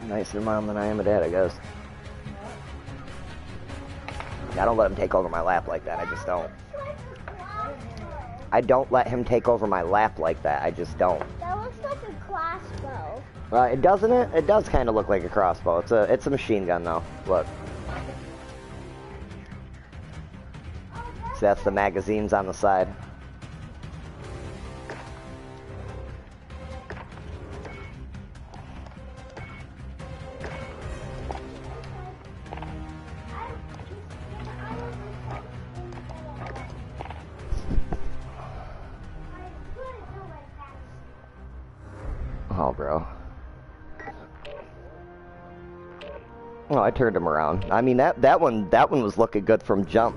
nicer mom than I am a dad, I guess. I don't let him take over my lap like that. I just don't. I don't let him take over my lap like that. I just don't. That looks like a crossbow. It doesn't it? It does kind of look like a crossbow. It's a machine gun though. Look. So that's the magazines on the side. Oh, bro. Oh, I turned him around. I mean, that one was looking good from jump.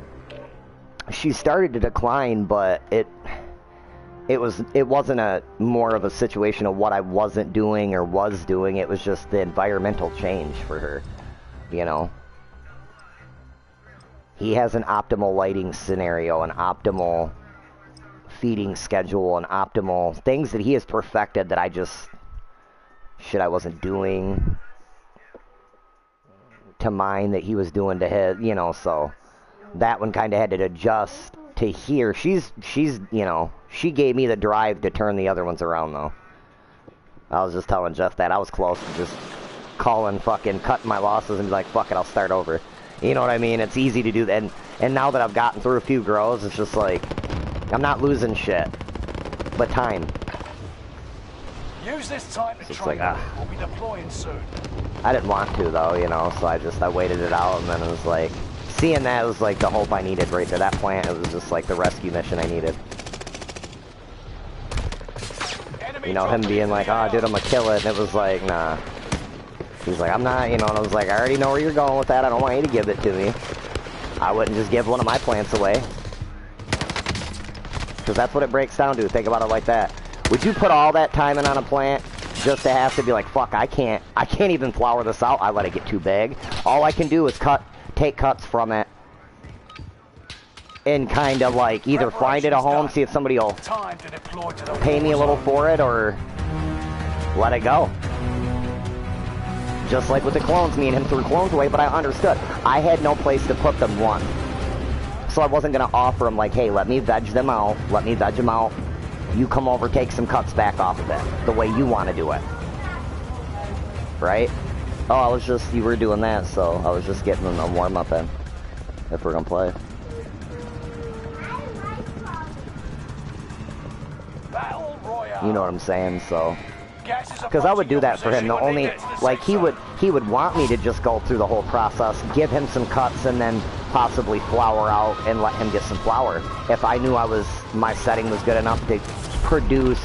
She started to decline, but it wasn't a more of a situation of what I wasn't doing or was doing. It was just the environmental change for her, you know. He has an optimal lighting scenario, an optimal feeding schedule, an optimal things that he has perfected that I just shit I wasn't doing to mine that he was doing to his, you know. So that one kind of had to adjust to here. She's you know, she gave me the drive to turn the other ones around though. I was just telling Jeff that I was close to just calling fucking cutting my losses and be like, fuck it, I'll start over. You know what I mean? It's easy to do that, and now that I've gotten through a few grows, it's just like I'm not losing shit, but time. Use this time to train. We'll be deploying soon. I didn't want to though, you know, so I waited it out, and then it was like, seeing that was like the hope I needed right there. That plant, it was just like the rescue mission I needed. You know, him being like, oh dude, I'm gonna kill it, and it was like, nah. He's like, I'm not, you know, and I was like, I already know where you're going with that, I don't want you to give it to me. I wouldn't just give one of my plants away. Because that's what it breaks down to, think about it like that. Would you put all that time in on a plant just to have to be like, fuck, I can't even flower this out, I let it get too big. All I can do is take cuts from it and kind of like either find it a home, see if somebody will pay me a little for it, or let it go. Just like with the clones, me and him threw clones away, but I understood. I had no place to put them, one. So I wasn't going to offer them like, hey, let me veg them out, you come over, take some cuts back off of it, the way you want to do it. Right? Oh, you were doing that, so I was just getting them a warm-up in, if we're going to play. You know what I'm saying, so. Because I would do that for him. The only, like, he would want me to just go through the whole process, give him some cuts, and then possibly flower out and let him get some flower. If I knew my setting was good enough to produce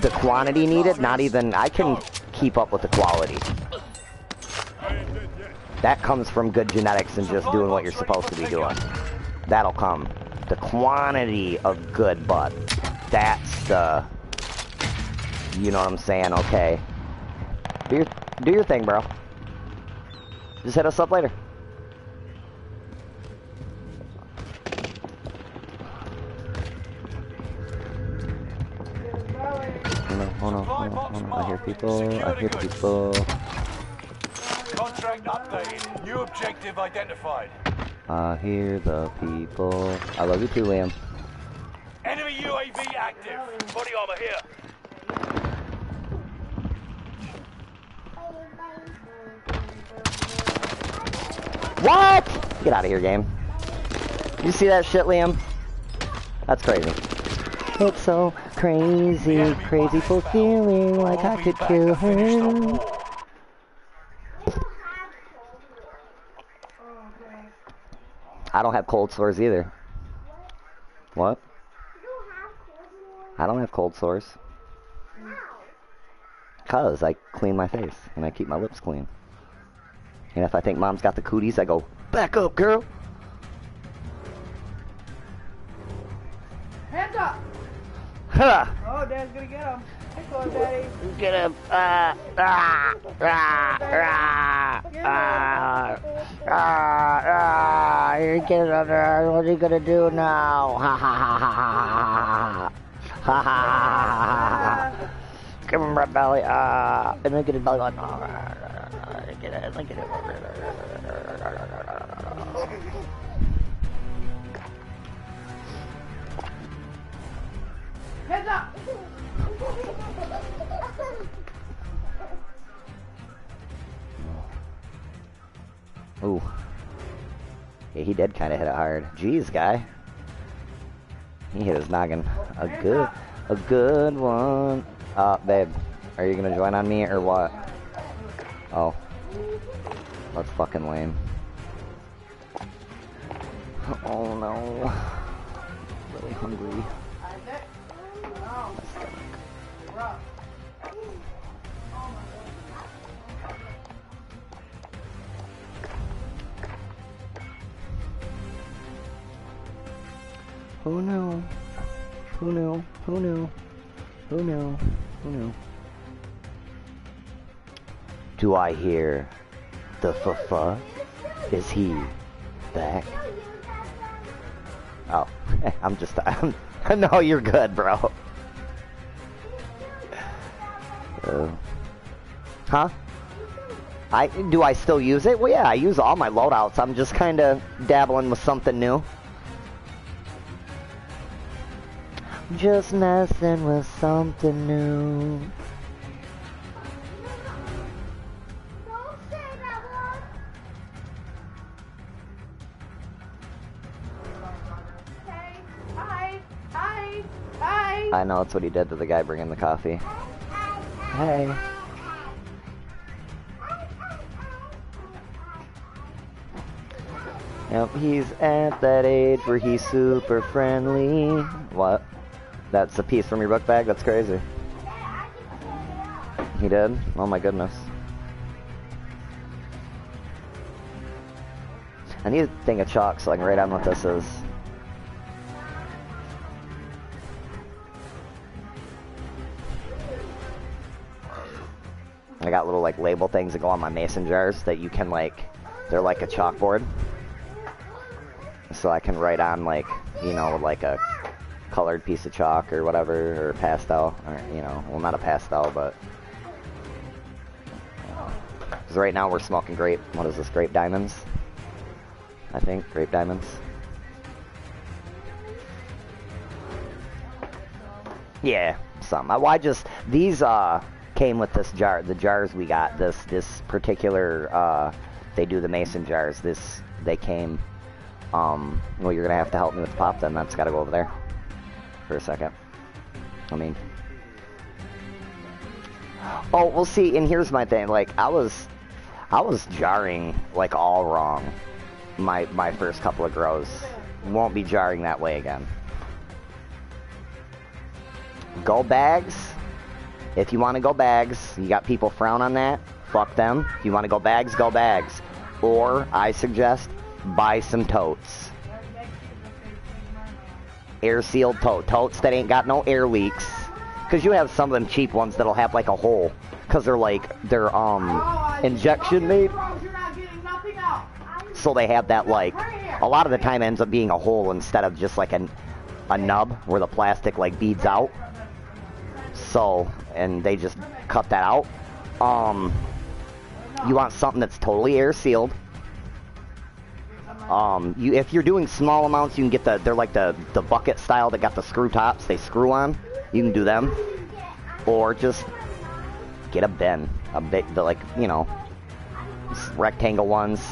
the quantity needed, I can keep up with the quality. That comes from good genetics and just doing what you're supposed to be doing. That'll come. The quantity of good, but that's the, you know what I'm saying, okay. Do your thing, bro. Just hit us up later. Hold on. I hear people. Contract updated. New objective identified. I hear the people. I love you too, Liam. Enemy UAV active. Body armor here. What? Get out of here, game. You see that shit, Liam? That's crazy. It's so crazy, crazy for feeling like I could kill him. I don't have cold sores either. What? I don't have cold sores. Cause I clean my face and I keep my lips clean. And if I think mom's got the cooties, I go, back up, girl. Hands up. Huh. Oh, Dad's gonna get him. Come on, Daddy. Get him. You're getting under. What are you gonna do now? Ha ha ha ha ha ha ha ha ha. Give him red belly. And then get his belly on. Get it. Get it. Heads up! Ooh. Yeah, he did kind of hit it hard. Jeez, guy. He hit his noggin. A good one. Babe, are you gonna join on me or what? Oh. That's fucking lame. Oh no. Really hungry. My stomach. Who knew? Who knew? Who knew? Who knew? Who knew? Do I hear the f-fuck? Is he back? Oh, I'm just, no, you're good, bro. Huh? Do I still use it? Well, yeah, I use all my loadouts. I'm just kind of dabbling with something new. Just messing with something new. Don't say that word. Hey, hi, hi, hi. I know, it's what he did to the guy bringing the coffee. Hey. Yep, he's at that age where he's super friendly. What? That's a piece from your book bag? That's crazy. He did? Oh my goodness. I need a thing of chalk so I can write down what this is. I got little like label things that go on my mason jars that you can like, they're like a chalkboard. So I can write on like, you know, like a colored piece of chalk or whatever, or pastel, or, you know, well, not a pastel, but because right now we're smoking grape, what is this, grape diamonds? I think, grape diamonds. Yeah, some. Well, I just, these came with this jar, the jars we got, this particular, they do the mason jars, they came, well, you're gonna have to help me with the pop then, that's gotta go over there. For a second. I mean, oh, we'll see. And here's my thing. Like, I was jarring like all wrong. My first couple of grows won't be jarring that way again. Go bags. If you want to go bags, you got people frown on that. Fuck them. If you want to go bags, go bags. Or I suggest buy some totes. Air sealed totes that ain't got no air leaks, because you have some of them cheap ones that'll have like a hole because they're injection made, so they have that, like, a lot of the time ends up being a hole instead of just like a nub where the plastic like beads out. So, and they just cut that out. You want something that's totally air sealed. If you're doing small amounts, you can get they're like the bucket style that got the screw tops, they screw on. You can do them. Or just get a bin. A big, like, you know, rectangle ones.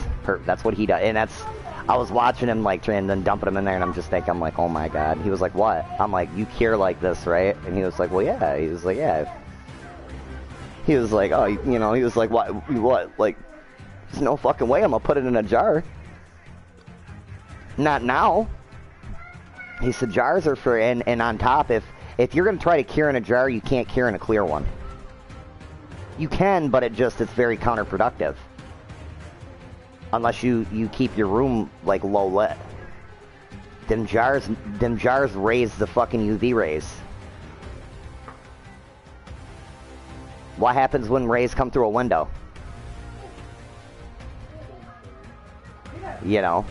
That's what he does. And I was watching him, like, trying and then dumping them in there, and I'm just thinking, I'm like, oh my god. He was like, what? I'm like, you cure like this, right? And he was like, well, yeah. He was like, yeah. He was like, oh, you know, he was like, what? Like, there's no fucking way I'm gonna put it in a jar. Not now. He said jars are for, and on top, if you're going to try to cure in a jar, you can't cure in a clear one. You can, but it's very counterproductive. Unless you keep your room, like, low lit. Them jars raise the fucking UV rays. What happens when rays come through a window? You know?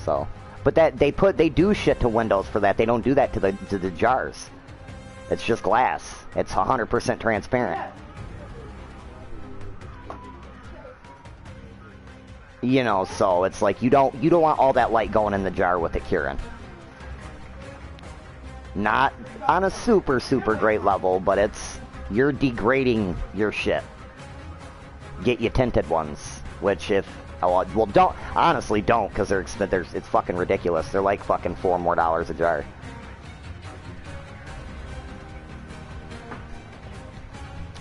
So, but that they do shit to windows for that. They don't do that to the jars. It's just glass. It's 100% transparent. You know, so it's like you don't want all that light going in the jar with it curing. Not on a super great level, but you're degrading your shit. Get you tinted ones, which well, don't, honestly don't, because it's fucking ridiculous. They're like fucking $4 more a jar.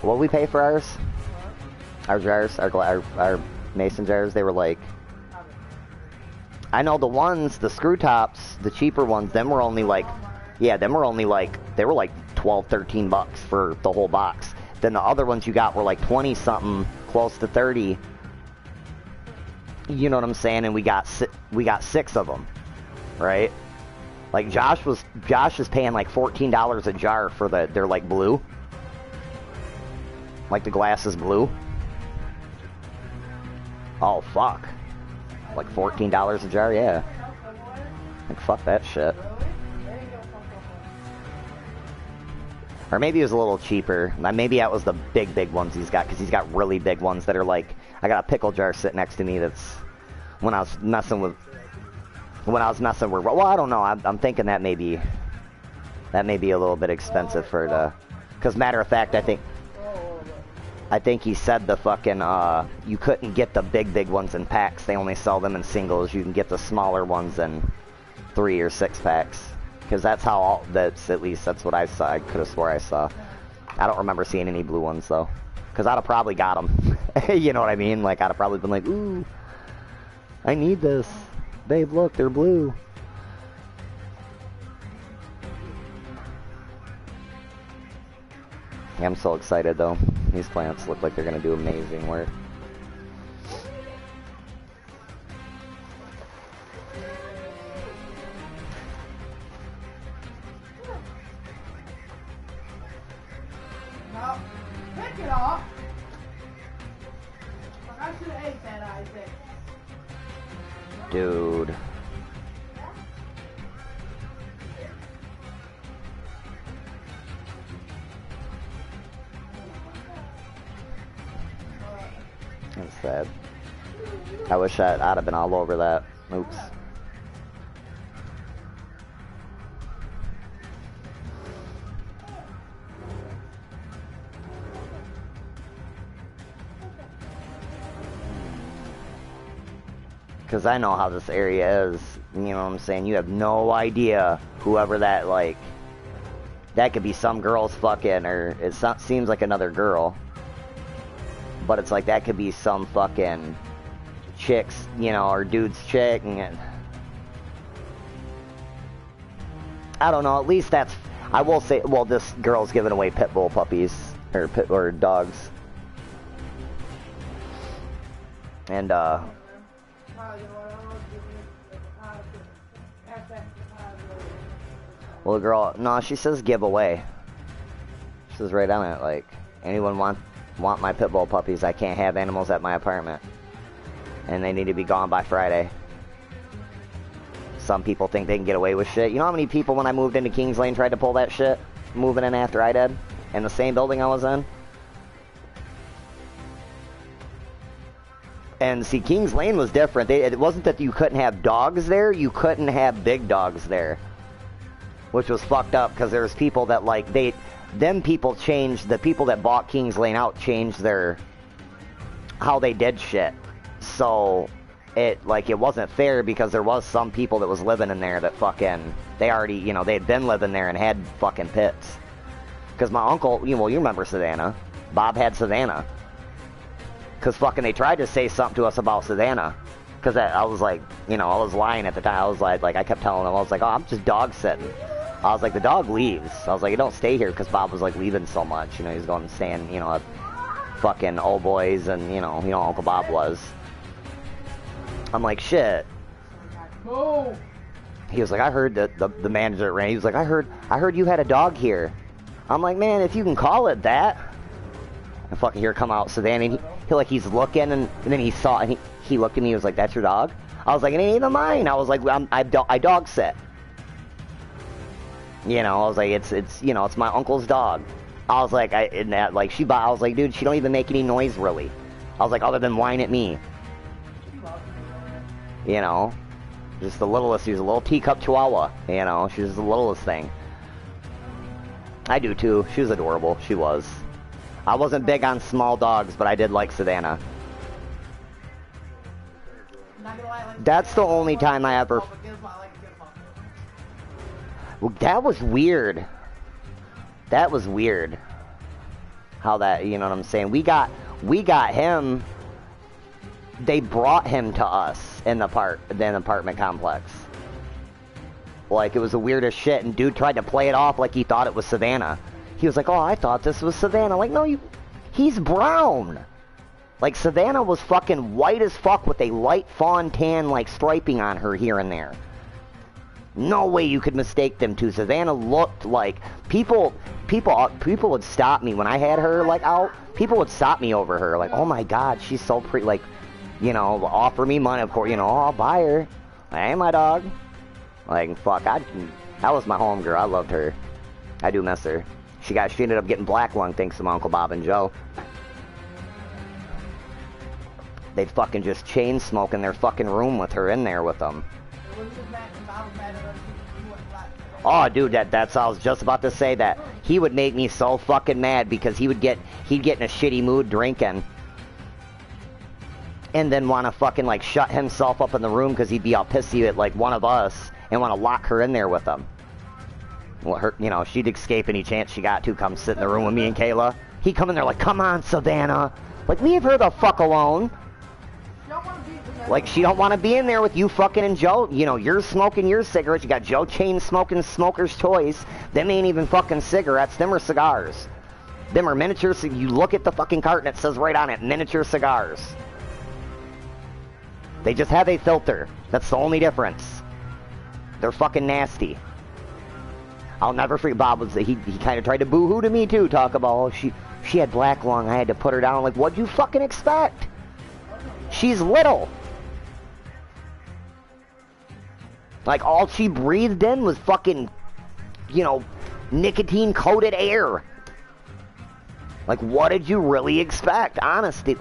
What we pay for ours? Our jars, our mason jars, they were like, I know the ones, the screw tops, the cheaper ones, them were only like, yeah, they were like 12, 13 bucks for the whole box. Then the other ones you got were like 20 something, close to 30. You know what I'm saying? And we got 6 of them, right? Like Josh is paying like $14 a jar for they're like blue. Like the glass is blue. Oh fuck. Like $14 a jar, yeah. Like fuck that shit. Or maybe it was a little cheaper. Maybe that was the big ones he's got, because he's got really big ones that are like, I got a pickle jar sitting next to me that's, when I was messing with, well, I don't know, I'm thinking that may be a little bit expensive for the, because matter of fact, I think he said the fucking, you couldn't get the big ones in packs, they only sell them in singles. You can get the smaller ones in 3 or 6 packs. Because that's at least that's what I saw. I could have swore I saw. I don't remember seeing any blue ones, though. Because I'd have probably got them. You know what I mean? Like, I'd have probably been like, ooh, I need this. Babe, look, they're blue. Yeah, I'm so excited, though. These plants look like they're going to do amazing work. Pick it off. I should have ate that, I think. Dude. That's sad. I wish I'd have been all over that. Oops. Because I know how this area is, you know what I'm saying? You have no idea whoever that, like, that could be some girl's fucking, or it seems like another girl. But it's like, that could be some fucking chick's, you know, or dude's chick, and I don't know, at least that's, I will say, well, this girl's giving away pit bull puppies, or dogs. And, well, the girl, no, she says giveaway. She says right on it, like, anyone want my pit bull puppies? I can't have animals at my apartment. And they need to be gone by Friday. Some people think they can get away with shit. You know how many people when I moved into Kings Lane tried to pull that shit? Moving in after I did? In the same building I was in? And see, Kings Lane was different. It wasn't that you couldn't have dogs there, you couldn't have big dogs there. Which was fucked up, because there's people that, like, them people changed, the people that bought Kings Lane out changed how they did shit. So, it wasn't fair, because there was some people that was living in there that fucking, they already, you know, they had been living there and had fucking pits. Because my uncle, you remember Savannah. Bob had Savannah. Because fucking they tried to say something to us about Savannah. Because I was like, you know, I was lying at the time. I was like I kept telling them, I was like, oh, I'm just dog sitting. I was like, the dog leaves. I was like, it don't stay here, because Bob was like leaving so much. You know, he's going and staying, you know, at fucking Old Boys, and you know Uncle Bob was. I'm like, shit. Oh. He was like, I heard that the manager ran. He was like, I heard you had a dog here. I'm like, man, if you can call it that. And fucking here come out Savannah, and he's looking, and then he saw, and he looked at me, he was like, that's your dog? I was like, it ain't even mine. I was like, I dog sit. You know, I was like, it's you know, it's my uncle's dog. I was like, I was like, dude, she don't even make any noise really. I was like, other than whine at me. You know, just the littlest. She's a little teacup chihuahua. You know, she's the littlest thing. I do too. She was adorable. She was. I wasn't big on small dogs, but I did like Savannah. That's the only time I ever... Well, that was weird. That was weird. How that, you know what I'm saying? We got him. They brought him to us in the apartment complex. Like, it was the weirdest shit, and dude tried to play it off like he thought it was Savannah. He was like, oh, I thought this was Savannah. Like, no, he's brown. Like, Savannah was fucking white as fuck with a light fawn tan, like, striping on her here and there. No way you could mistake them two. Savannah looked like... People would stop me when I had her, like, out. People would stop me over her. Like, oh my god, she's so pretty. Like, you know, offer me money, of course. You know, I'll buy her. Hey, my dog. Like, fuck, that was my homegirl. I loved her. I do miss her. She ended up getting black lung thanks to my Uncle Bob and Joe. They'd fucking just chain smoke in their fucking room with her in there with them. Oh, dude, that's I was just about to say that. He would make me so fucking mad because he'd get in a shitty mood drinking. And then want to fucking, like, shut himself up in the room because he'd be all pissy at, like, one of us and want to lock her in there with him. Well, her, you know, she'd escape any chance she got to come sit in the room with me and Kayla. He'd come in there like, come on, Savannah. Like, leave her the fuck alone. Like, she don't want to be in there with you fucking and Joe. You know, you're smoking your cigarettes. You got Joe chain smoking smoker's choice. Them ain't even fucking cigarettes. Them are cigars. Them are miniature. You look at the fucking carton, it says right on it, miniature cigars. They just have a filter. That's the only difference. They're fucking nasty. I'll never forget. Bob was he kind of tried to boo-hoo to me too. Talk about, oh, she had black lung. I had to put her down. Like, what'd you fucking expect? She's little. Like, all she breathed in was fucking, you know, nicotine-coated air. Like, what did you really expect? Honestly.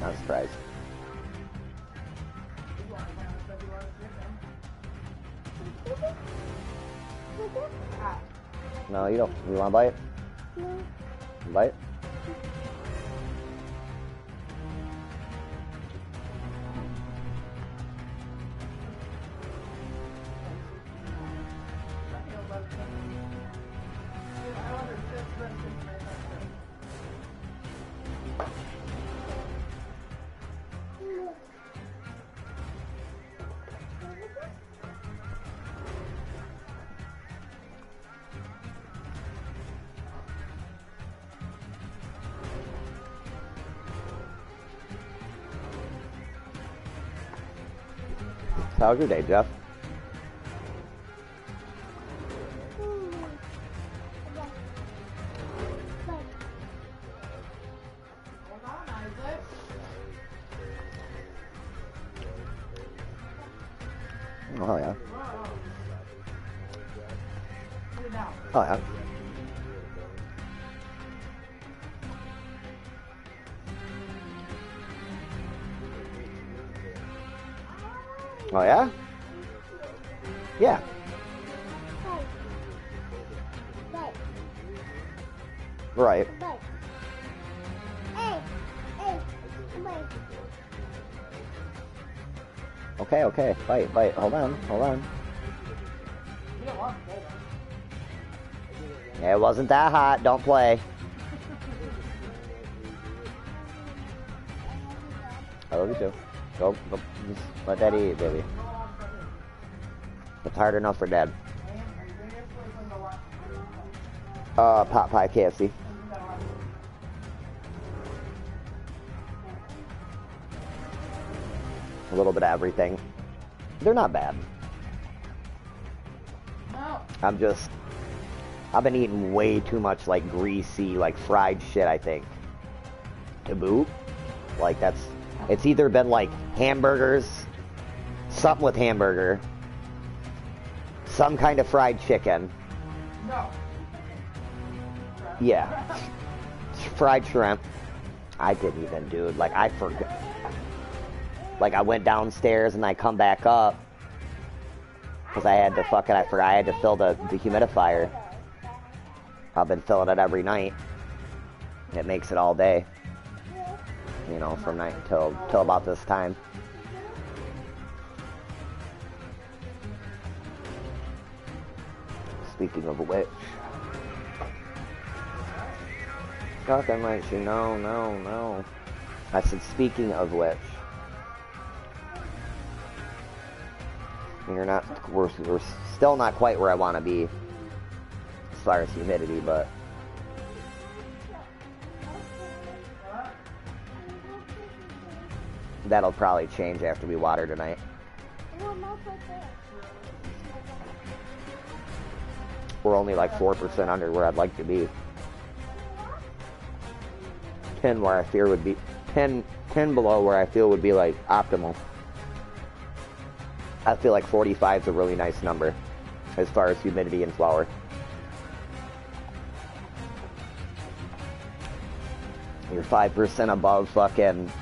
Not surprised. No, you don't. You want to buy it? No. Buy it? How was your day, Jeff? Oh, yeah. Sit down. Oh, yeah. Oh, yeah? Yeah. Right. Okay, okay. Bite, bite. Hold on, hold on. You don't want to say that. It wasn't that hot. Don't play. I love you too. Go, just let Daddy eat, baby. It's hard enough for Dad. Pot pie, KFC. A little bit of everything. They're not bad. No. I've been eating way too much like greasy, like fried shit, I think. To boot. Like it's either been like hamburgers, something with hamburger, some kind of fried chicken. No. Yeah. Fried shrimp. I didn't even, dude. Like, I forgot. Like, I went downstairs and I come back up because I had to I forgot I had to fill the humidifier. I've been filling it every night. It makes it all day. You know, from night till about this time. Speaking of which. Nothing like you. No. I said, speaking of which. We're still not quite where I want to be as far as humidity, but that'll probably change after we water tonight. We're only like 4% under where I'd like to be. 10 where I fear would be 10 below where I feel would be like optimal. I feel like 45 is a really nice number as far as humidity and flour. You're 5% above fucking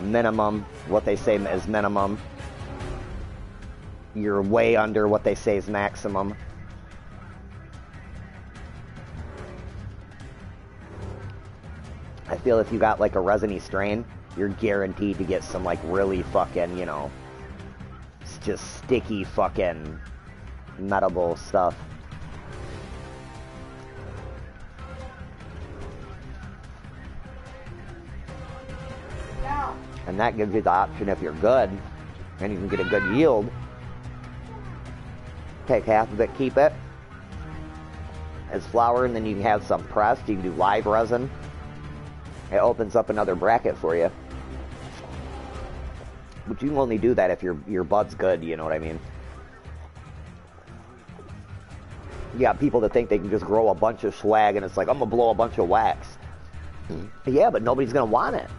minimum, what they say is minimum. You're way under what they say is maximum. I feel if you got like a resiny strain, you're guaranteed to get some like really fucking, you know, just sticky fucking medible stuff. Yeah. And that gives you the option if you're good and you can get a good yield. Take half of it, keep it as flour, and then you can have some pressed. You can do live resin. It opens up another bracket for you. But you can only do that if your bud's good, you know what I mean? You got people that think they can just grow a bunch of swag and it's like, I'm gonna blow a bunch of wax. Yeah, but nobody's gonna want it.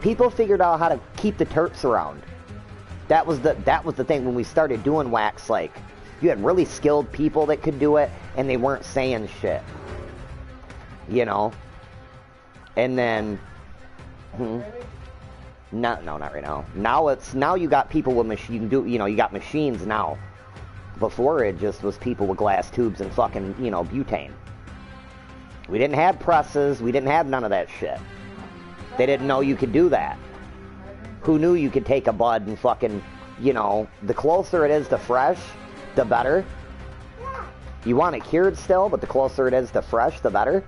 People figured out how to keep the Terps around. That was the thing when we started doing wax. Like, you had really skilled people that could do it, and they weren't saying shit. You know? And then... No, not right now. Now you got people with you got machines now. Before it just was people with glass tubes and fucking, butane. We didn't have presses, we didn't have none of that shit. They didn't know you could do that. Who knew you could take a bud and fucking, the closer it is to fresh, the better. You want it cured still, but the closer it is to fresh, the better.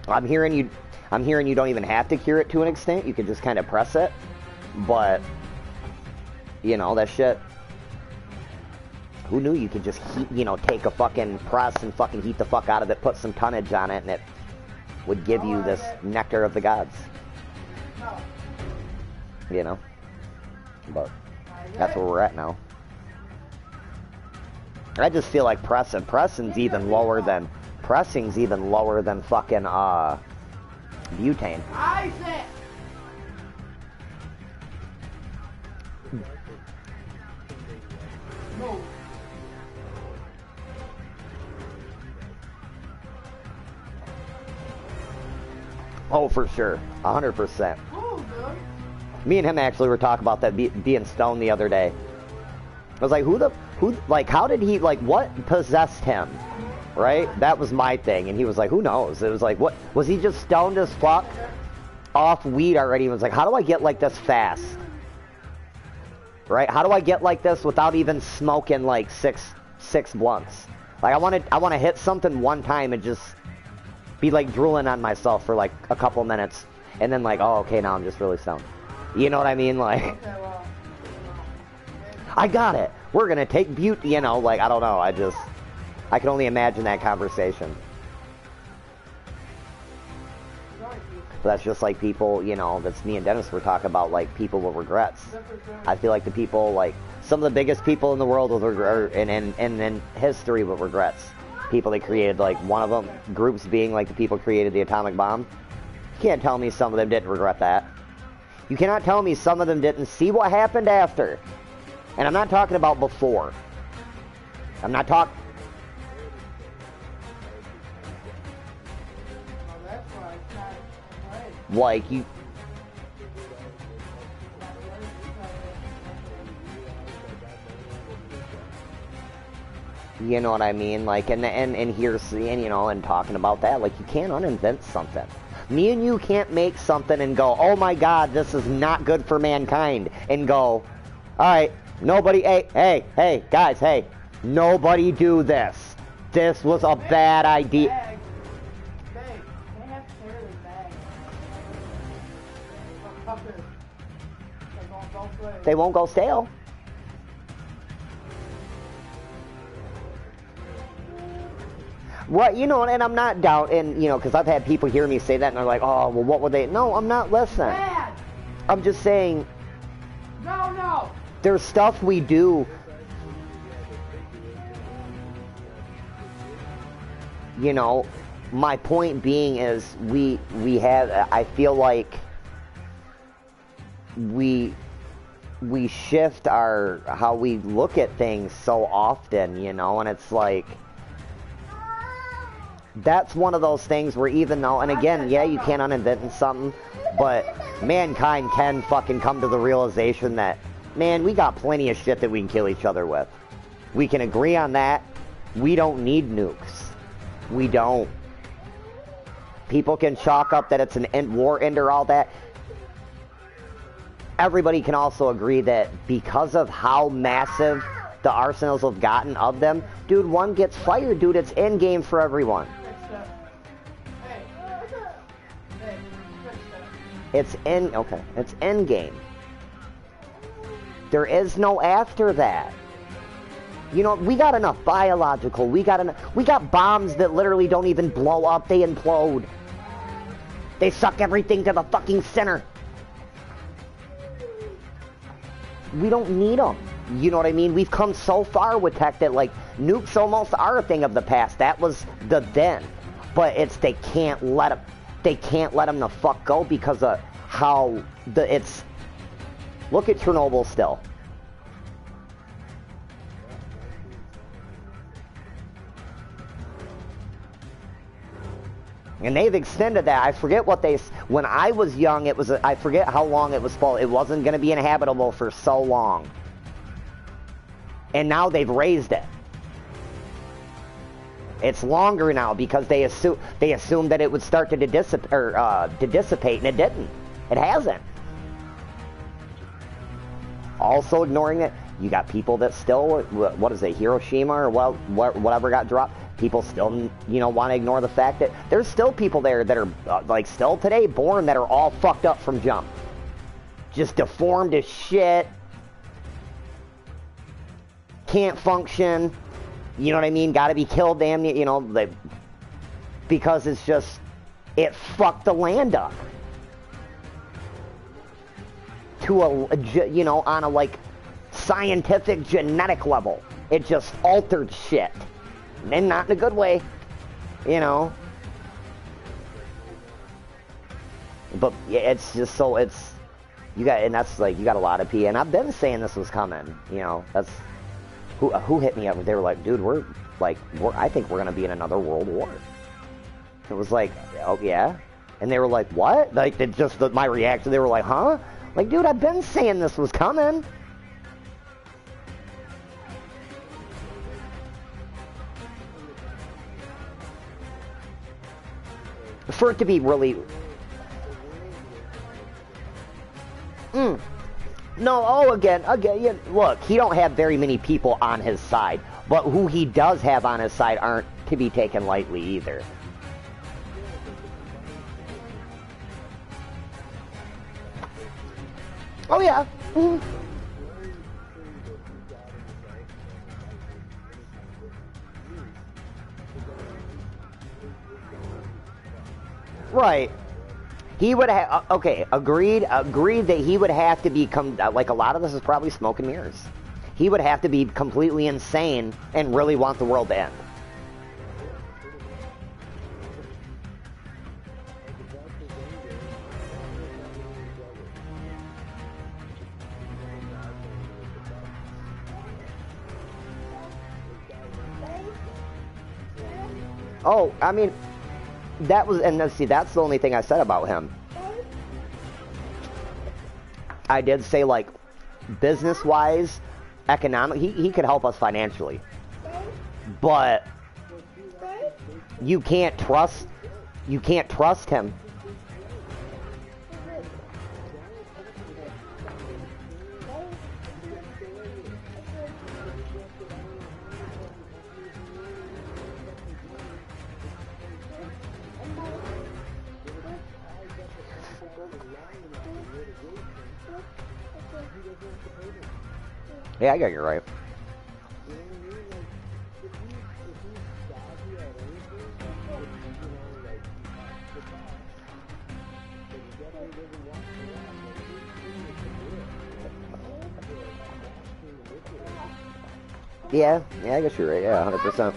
I'm hearing you don't even have to cure it to an extent. You can just kind of press it. But, that shit. Who knew you could just heat, take a fucking press and fucking heat the fuck out of it, put some tonnage on it, and it would give you this nectar of the gods. But that's where we're at now. I just feel like pressing's even lower than fucking butane. I said. No. Oh, for sure. 100%. Oh, dude. Me and him actually were talking about that being stoned the other day. I was like, like, how did he, like, what possessed him? Right? That was my thing. And he was like, who knows? It was like, what, was he just stoned as fuck? Off weed already? He was like, how do I get like this fast? Right? How do I get like this without even smoking like six blunts? Like, I want to hit something one time and just be like drooling on myself for like a couple minutes. And then like, oh, okay, now I'm just really stoned. You know what I mean? Like, Okay, well, I got it. We're going to take beauty, you know, like, I don't know. I can only imagine that conversation. But that's just like people, you know, that's me and Dennis were talking about, like, people with regrets. I feel like the people, like, some of the biggest people in the world with regret, and in history with regrets. People that created, like, one of them, groups being like the people created the atomic bomb. You can't tell me some of them didn't regret that. You cannot tell me some of them didn't see what happened after. And I'm not talking about before. I'm not talking... well, that's why it's not right. Like, you... You know what I mean? Like, and here's, and, you know, and talking about that, like, you can't uninvent something. Me and you can't make something and go, oh my God, this is not good for mankind, and go, alright, nobody, hey, guys, hey, nobody do this. This was a bad idea. Bag. Bag. They have to carry this bag. Fuck this. They're going both ways. They won't go stale. Well, you know, and I'm not doubting, you know, because I've had people hear me say that and they're like, oh, well, what would they? No, I'm not listening. Bad. I'm just saying, No. there's stuff we do. You know, my point being is we have, I feel like we shift how we look at things so often, you know, and it's like, that's one of those things where even though, and again, yeah, you can't uninvent something, but mankind can fucking come to the realization that, man, we got plenty of shit that we can kill each other with. We can agree on that. We don't need nukes. We don't. People can chalk up that it's an war ender, all that. Everybody can also agree that because of how massive the arsenals have gotten of them, dude, one gets fired, dude, it's end game for everyone. It's end game. There is no after that. You know, we got enough biological, we got bombs that literally don't even blow up, they implode. They suck everything to the fucking center. We don't need them. You know what I mean? We've come so far with tech that, like, nukes almost are a thing of the past. That was the then. But it's, they can't let them the fuck go because of how it's, look at Chernobyl still. And they've extended that. I forget what when I was young, it was, I forget how long it was for. It wasn't going to be inhabitable for so long. And now they've raised it. It's longer now because they assumed that it would start to dissipate, and it didn't. It hasn't. Also ignoring it, you got people that still, what is it, Hiroshima or whatever got dropped. People still, you know, want to ignore the fact that there's still people there that are, like, still today born that are all fucked up from jump. Just deformed as shit. Can't function. You know what I mean? Gotta be killed, damn, you know, because it's just, it fucked the land up. To you know, on a, like, scientific, genetic level. It just altered shit. And not in a good way, you know. But yeah, it's just so, You got, and that's like, you got a lot of P, and I've been saying this was coming, you know, that's, who hit me up, they were like, dude, I think we're gonna be in another world war. It was like, oh yeah? And they were like, what? Like, it just, my reaction, they were like, huh? Like, dude, I've been saying this was coming. For it to be really... No, again, yeah, look, he don't have very many people on his side, but who he does have on his side aren't to be taken lightly either. Oh yeah. Right. He would have, okay, agreed that he would have to become, like, a lot of this is probably smoke and mirrors. He would have to be completely insane and really want the world to end. Oh, I mean... That was, and see, that's the only thing I said about him. I did say, like, business-wise, economic, he could help us financially. But you can't trust him. Yeah, I got you right. Yeah, I guess you're right. Yeah, 100%.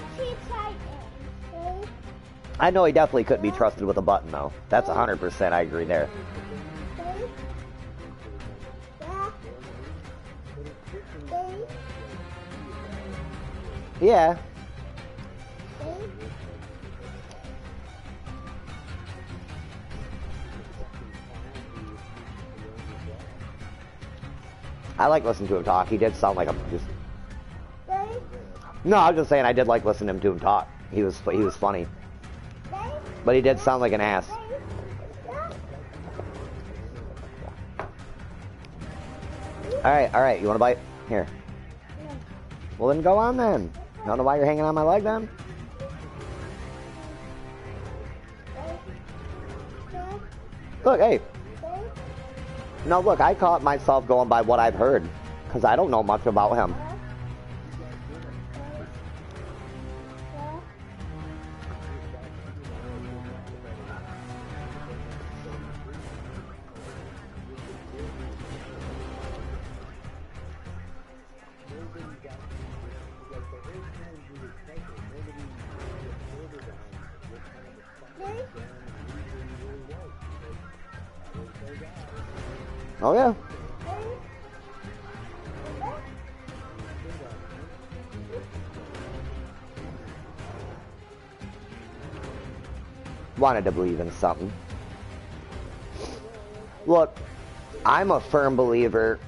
I know he definitely couldn't be trusted with a button, though. That's 100%. I agree there. Yeah. I like listening to him talk. He did sound like a just. No, I was just saying I did like listening to him talk. He was funny, but he did sound like an ass. All right. You want a bite? Here. Well, then go on then. I don't know why you're hanging on my leg then. Look, hey. No, look, I caught myself going by what I've heard, because I don't know much about him. Oh, yeah. Wanted to believe in something. Look, I'm a firm believer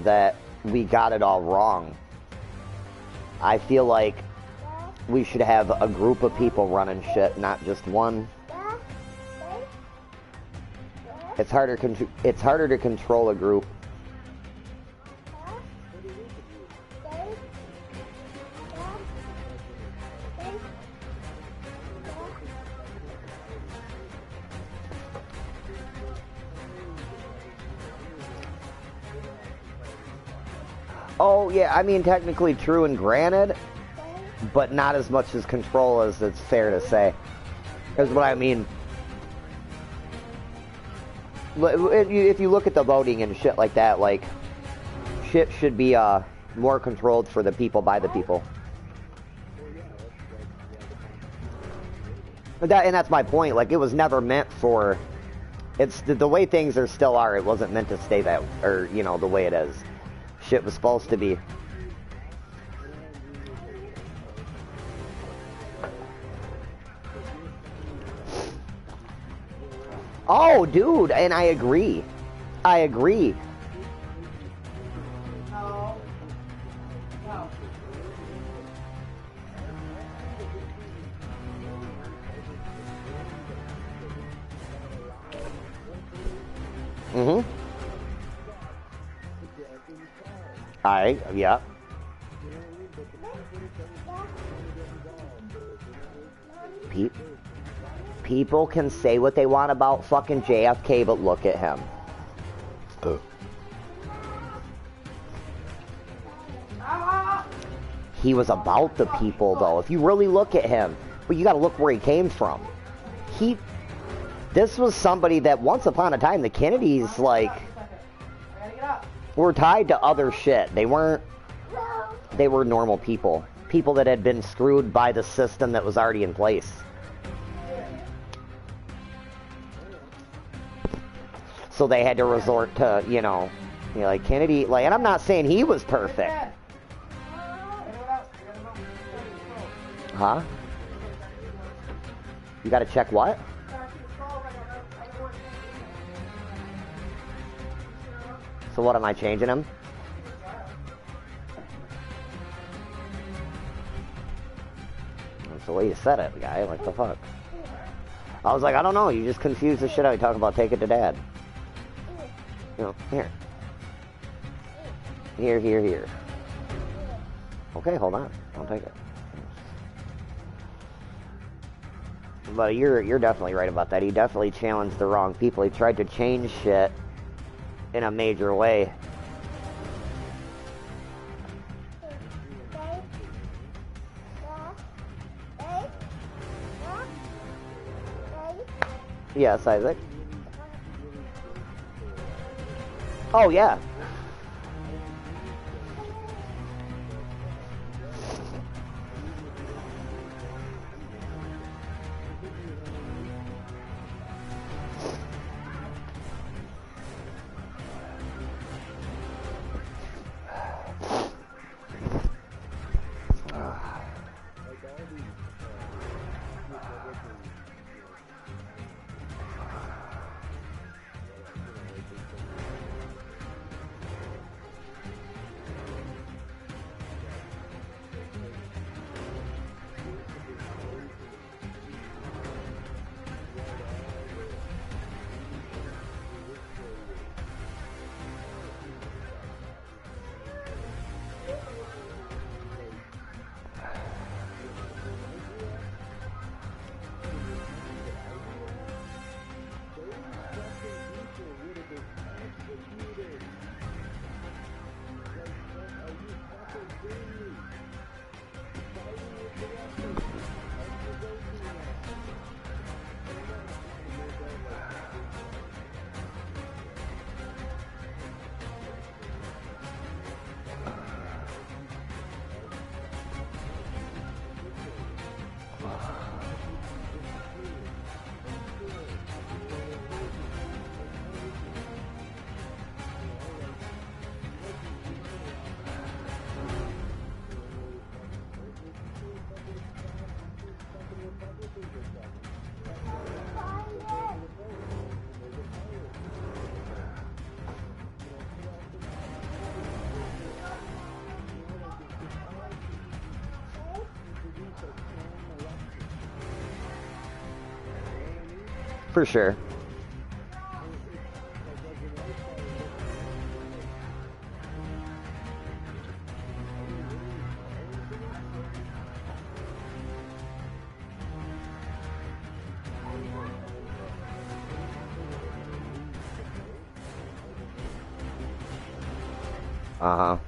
that we got it all wrong. I feel like we should have a group of people running shit, not just one. It's harder to control a group. Oh, yeah, I mean, technically true and granted, but not as much as control as it's fair to say. Here's what I mean. If you look at the voting and shit like that, like, shit should be more controlled for the people by the people. And that's my point. Like, it was never meant for It's the way things are still are. It wasn't meant to stay that, or you know, the way it is. Shit was supposed to be. Oh, dude, and I agree. I agree. No. No. Mm-hmm. Yeah. People can say what they want about fucking JFK, but look at him. He was about the people, though. If you really look at him, but you got to look where he came from. This was somebody that once upon a time, the Kennedys, like, were tied to other shit. They were normal people. People that had been screwed by the system that was already in place. So they had to resort to, you know, like Kennedy, like, and I'm not saying he was perfect. Huh? You gotta check what? So what, am I changing him? That's the way you said it, guy. Like, the fuck? I was like, I don't know. You just confused the shit out. You talk about take it to dad. You know, here. Here. Okay, hold on. I'll take it. But you're definitely right about that. He definitely challenged the wrong people. He tried to change shit in a major way. Yes, Isaac. Oh, yeah. For sure. Uh-huh.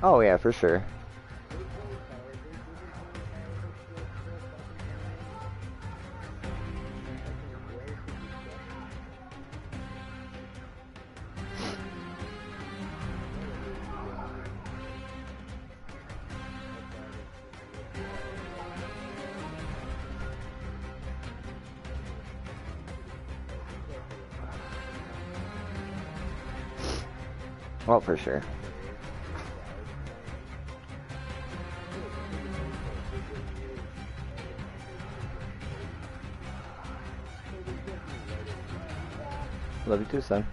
Oh yeah, for sure. Oh, for sure. Love you too, son.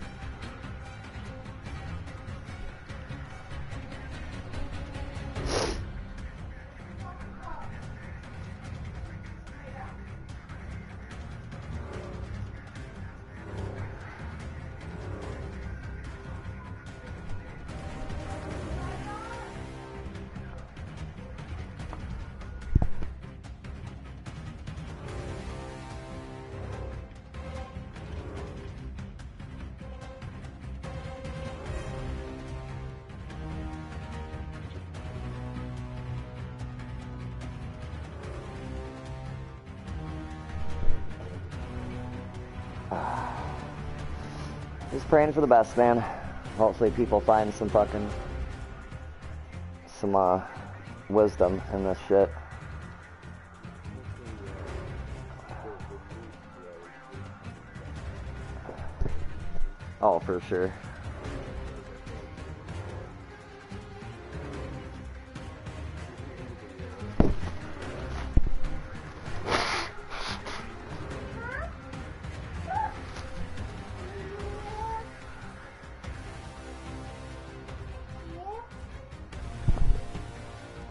Just praying for the best, man. Hopefully people find some wisdom in this shit. Oh, for sure.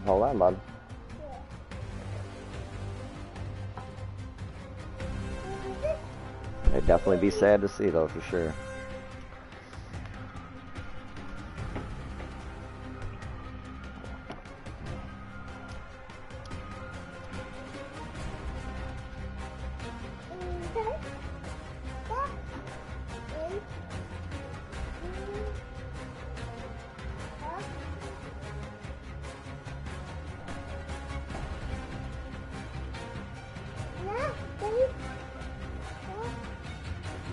Hold on, bud. It'd definitely be sad to see, though, for sure.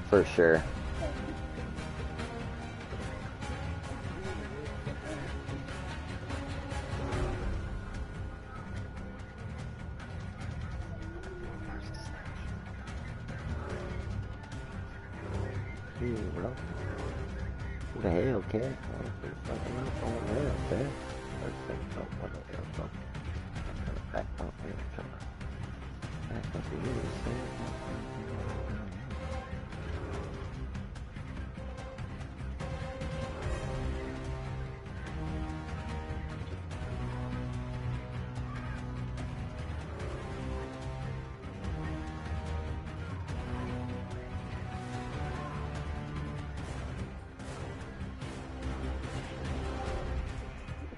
For sure. Bro. Who the hell cares?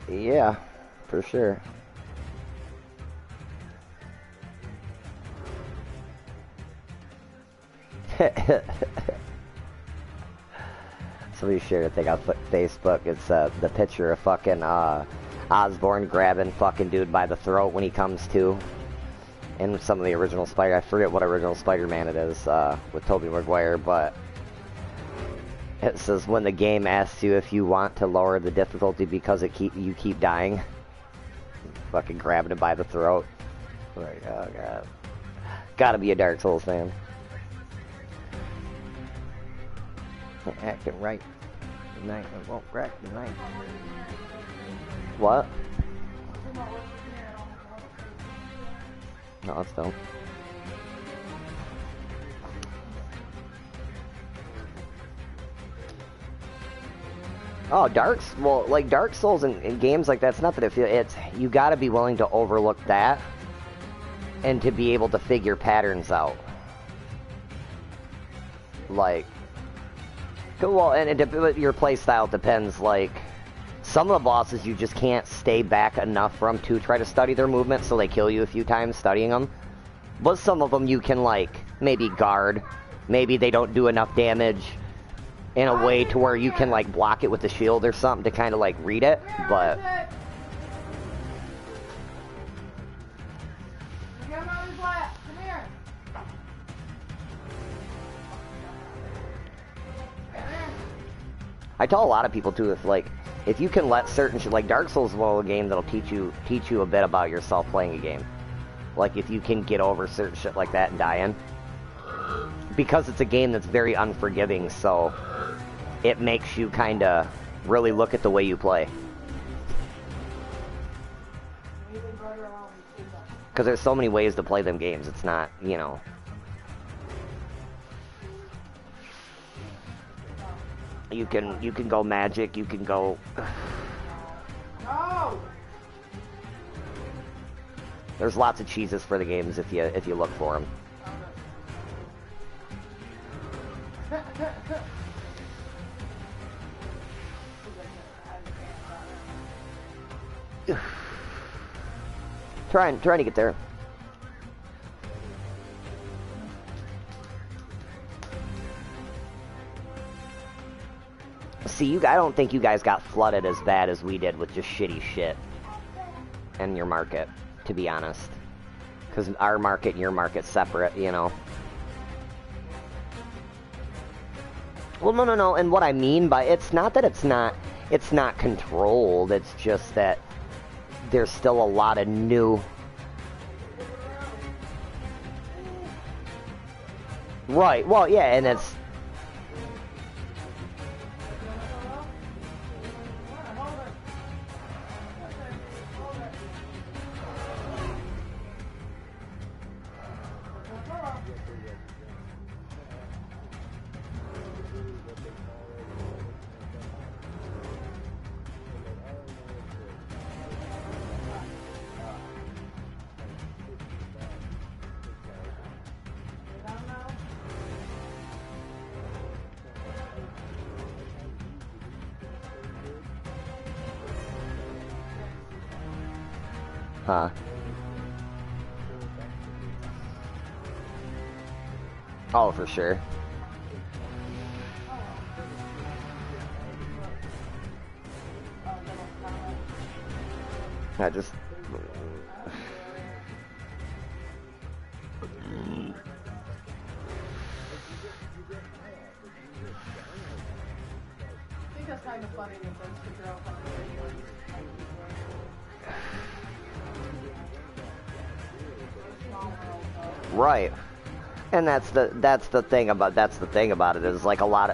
Yeah, for sure. Somebody shared a thing on Facebook. It's the picture of fucking Osborn grabbing fucking dude by the throat when he comes to. In some of the original Spider, I forget what original Spider-Man it is with Tobey Maguire, but it says when the game asks you if you want to lower the difficulty because you keep dying, fucking grabbing him by the throat. Like, oh god, gotta be a Dark Souls fan. Acting right tonight, I won't crack tonight. What? No, that's dope. Oh, like Dark Souls in games like that's not that it's you got to be willing to overlook that and to be able to figure patterns out. Like, well, and your play style depends. Like, some of the bosses you just can't stay back enough from to try to study their movement, so they kill you a few times studying them. But some of them you can like maybe guard, maybe they don't do enough damage in a way to where you can like block it with the shield or something to kind of like read it, but I tell a lot of people too, if you can let certain shit, like Dark Souls is one of the games that'll teach you a bit about yourself playing a game. Like if you can get over certain shit like that and die in. Because it's a game that's very unforgiving, so it makes you kind of really look at the way you play. Because there's so many ways to play them games, it's not, you know. You can go magic, you can go... No! There's lots of cheeses for the games if you look for them. Trying to get there. See, I don't think you guys got flooded as bad as we did with just shitty shit in your market, to be honest. Because our market and your market's separate, you know. Well, no, and what I mean by it's not that it's not controlled, it's just that there's still a lot of new... Right, well, yeah, and it's... Huh. Oh, for sure. I just... I think that's kind of funny with those two girls on the video. Right. And that's the thing about it is like a lot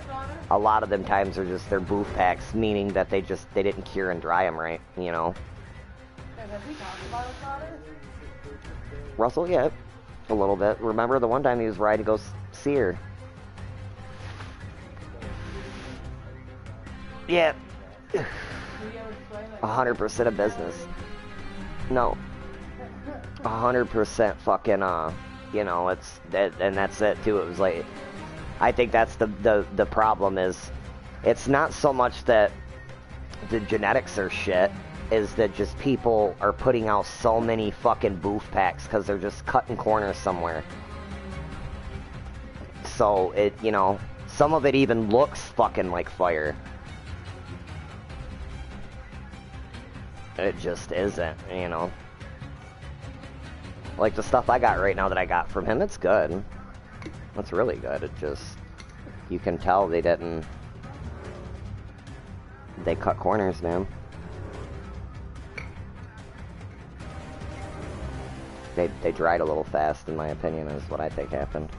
of them times are just their booth packs, meaning that they didn't cure and dry them right, you know. Have we talked about his daughter? Russell, yeah, a little bit. Remember the one time he was riding to go see her? Yeah. 100% of business. No. 100% fucking, you know, it's that, and that's it too. It was like, I think that's the problem is, it's not so much that the genetics are shit, is that just people are putting out so many fucking booth packs because they're just cutting corners somewhere. So it, you know, some of it even looks fucking like fire. It just isn't, you know. Like the stuff I got right now that I got from him, it's good. It's really good. It just, you can tell they cut corners, man. They dried a little fast, in my opinion, is what I think happened.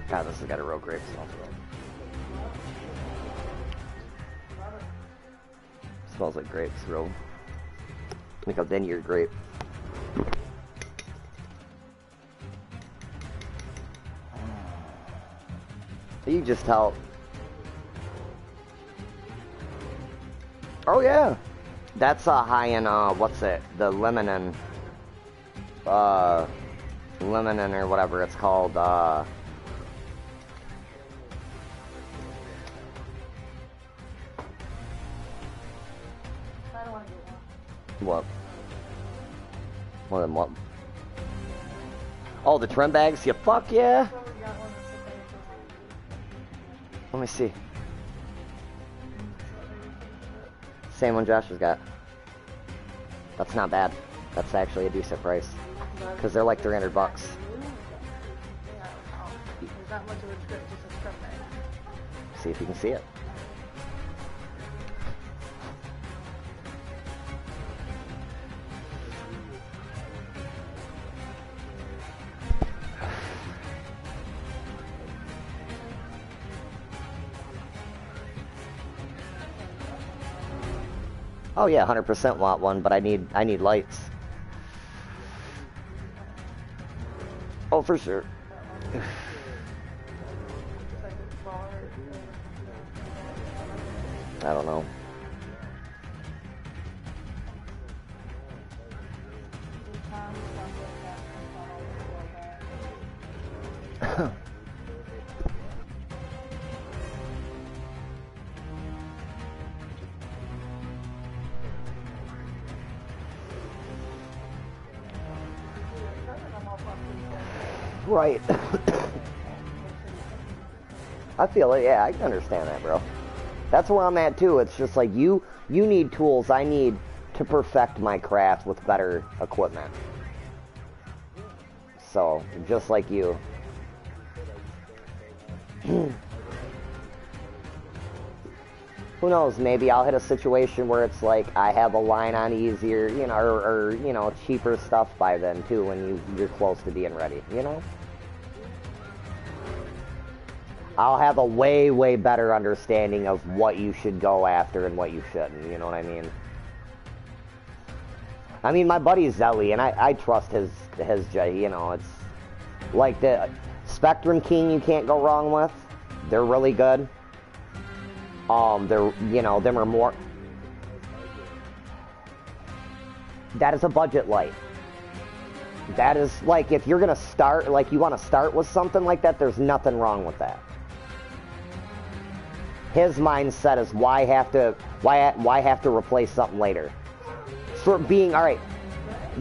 God, this has got a real grape smell to it. Smells like grapes, real. Like a vineyard grape. You can just tell. Oh yeah, that's a high in what's it? The lemon and or whatever it's called. What? More than what? Oh, the trim bags? Yeah, fuck yeah. Let me see. Same one Josh has got. That's not bad. That's actually a decent price. Because they're like 300 bucks. See if you can see it. Oh yeah, 100% want one, but I need lights. Oh, for sure. I don't know. Right. I feel it, yeah, I can understand that, bro. That's where I'm at too. It's just like you need tools, I need to perfect my craft with better equipment. So, just like you. Who knows, maybe I'll hit a situation where it's like I have a line on easier, you know, or you know, cheaper stuff by then too when you're close to being ready, you know? I'll have a way better understanding of what you should go after and what you shouldn't, you know what I mean? I mean, my buddy Zelly, and I trust his, you know, it's like the Spectrum King you can't go wrong with. They're really good. They're, you know, them are more... That is a budget light. That is, like, if you're gonna start, like, you want to start with something like that, there's nothing wrong with that. His mindset is why have to replace something later? For being, alright,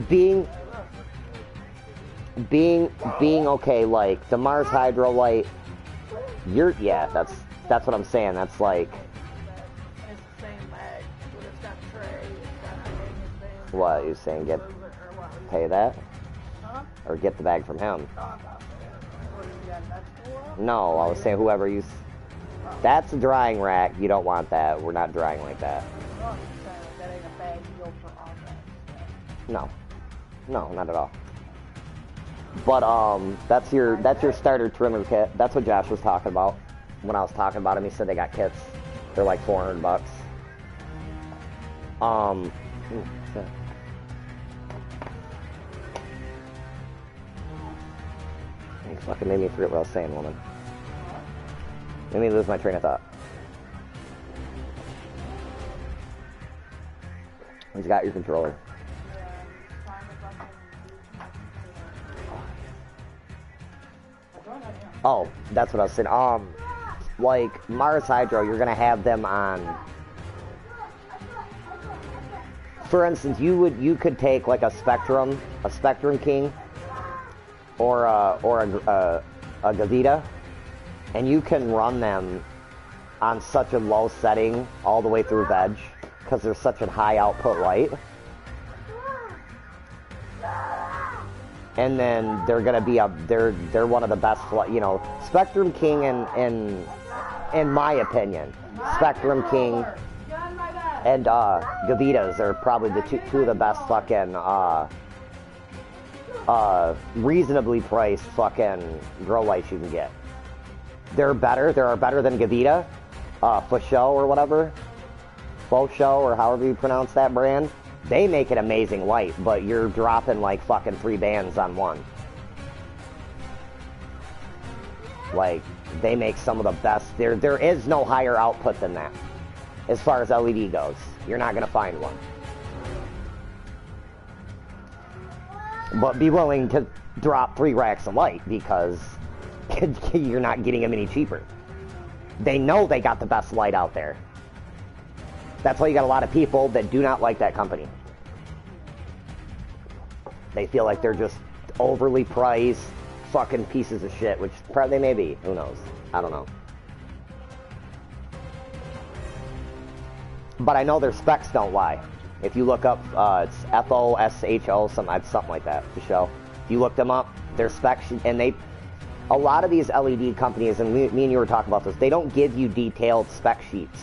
being okay, like, the Mars Hydro light, yeah, that's what I'm saying, that's like... It's the same mag, but it's got a tray, it's got a thing. What, you saying pay that? Huh? Or get the bag from him? What, you got that for? No, I was saying whoever you... That's a drying rack, you don't want that, we're not drying like that. Oh, you're saying that ain't a bag you go for all that. No, not at all. But that's your starter trimmer kit. That's what Josh was talking about. When I was talking about him, he said they got kits. They're like 400 bucks. You fucking made me forget what I was saying, woman. Made me lose my train of thought. He's got your controller. Oh, that's what I was saying. Like Mars Hydro, you're gonna have them on. For instance, you could take like a Spectrum King, or a Gavita, and you can run them on such a low setting all the way through veg because they're such a high output light. And then they're gonna be they're one of the best, you know, Spectrum King in my opinion, Spectrum King and Gavitas are probably the two of the best fucking reasonably priced fucking grow lights you can get. They're better than Gavita, Fosho or whatever, Fosho or however you pronounce that brand. They make an amazing light, but you're dropping like fucking 3 bands on one. Like, they make some of the best. There is no higher output than that. As far as LED goes, you're not gonna find one. But be willing to drop 3 racks of light because you're not getting them any cheaper. They know they got the best light out there. That's why you got a lot of people that do not like that company. They feel like they're overly priced fucking pieces of shit, which probably they may be. Who knows? I don't know. But I know their specs don't lie. If you look up, it's FOSHO, something like that, the show. If you look them up, their specs, and a lot of these LED companies, and me and you were talking about this, they don't give you detailed spec sheets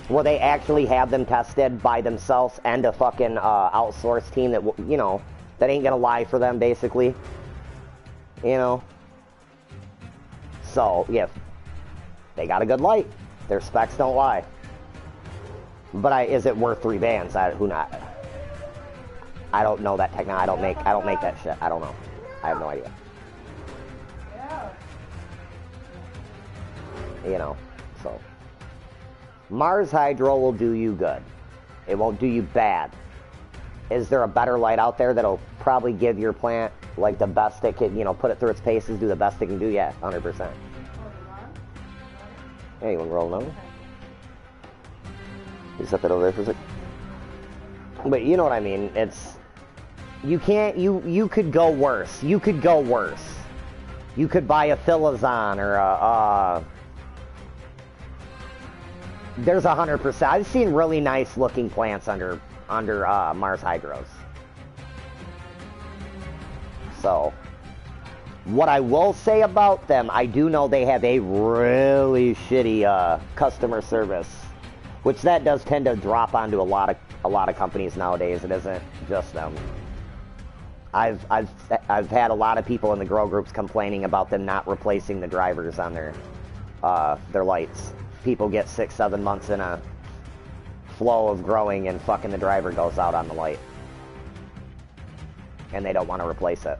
where they actually have them tested by themselves and a fucking outsourced team that, you know, that ain't gonna lie for them, basically. You know? So, yeah, they got a good light. Their specs don't lie. But is it worth 3 bands? Who not? I don't know that technology. I don't make that shit. I don't know. I have no idea. You know, so Mars Hydro will do you good. It won't do you bad. Is there a better light out there that'll probably give your plant like the best it can, you know, put it through its paces, do the best it can do? Yeah, 100%. Yeah, you want to roll over? You set that over there for a sec. But you know what I mean. It's you can't. You could go worse. You could go worse. You could buy a Philizon or a. There's 100%. I've seen really nice looking plants under Mars Hydros. So, what I will say about them, I do know they have a really shitty customer service, which that does tend to drop onto a lot of companies nowadays. It isn't just them. I've had a lot of people in the grow groups complaining about them not replacing the drivers on their lights. People get 6-7 months in a flow of growing and fucking the driver goes out on the light. And they don't want to replace it.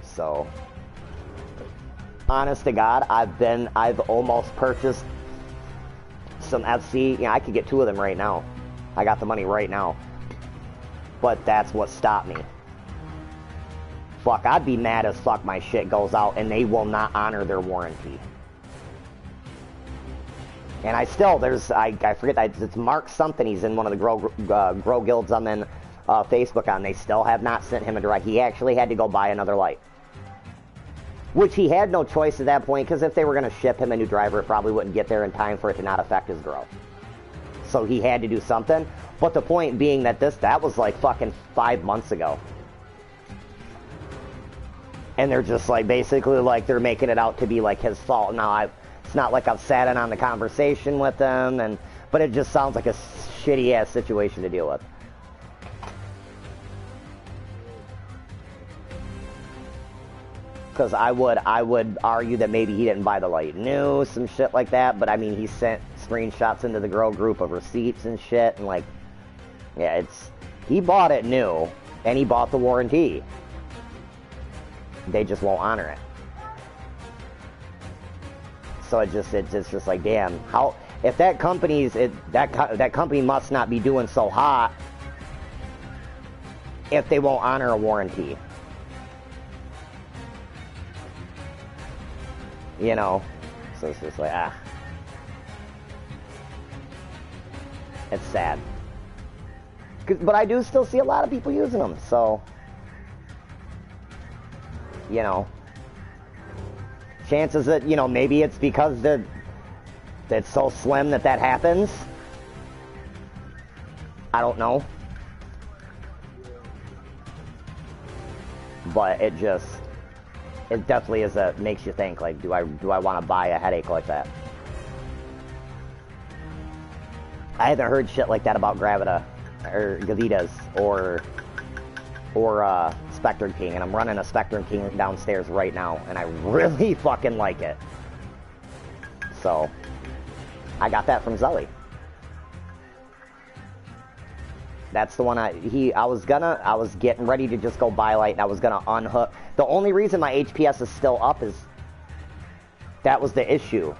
So, honest to God, I've almost purchased some FC. Yeah, I could get 2 of them right now. I got the money right now. But that's what stopped me. Fuck, I'd be mad as fuck my shit goes out and they will not honor their warranty. And I forget, it's Mark something, he's in one of the grow guilds I'm in Facebook on. They still have not sent him a direct. He actually had to go buy another light. Which he had no choice at that point, because if they were going to ship him a new driver, it probably wouldn't get there in time for it to not affect his grow. So he had to do something. But the point being that that was like fucking 5 months ago. And they're just like, basically like they're making it out to be like his fault. Now it's not like I've sat in on the conversation with them, but it just sounds like a shitty ass situation to deal with. Because I would argue that maybe he didn't buy the light new, some shit like that. But I mean, he sent screenshots into the grow group of receipts and shit, and like, yeah, he bought it new, and he bought the warranty. They just won't honor it. So it's just like, damn, how if that company must not be doing so hot if they won't honor a warranty. You know, so it's just like, it's sad. But I do still see a lot of people using them, so, you know, chances that, you know, maybe it's because it's so slim that happens. I don't know. But it definitely makes you think, like, do I want to buy a headache like that? I haven't heard shit like that about Gravita, or Gavitas, or Spectrum King, and I'm running a Spectrum King downstairs right now, and I really fucking like it. So, I got that from Zelly. That's the one I was getting ready to just go buy light, and I was gonna unhook. The only reason my HPS is still up is that was the issue.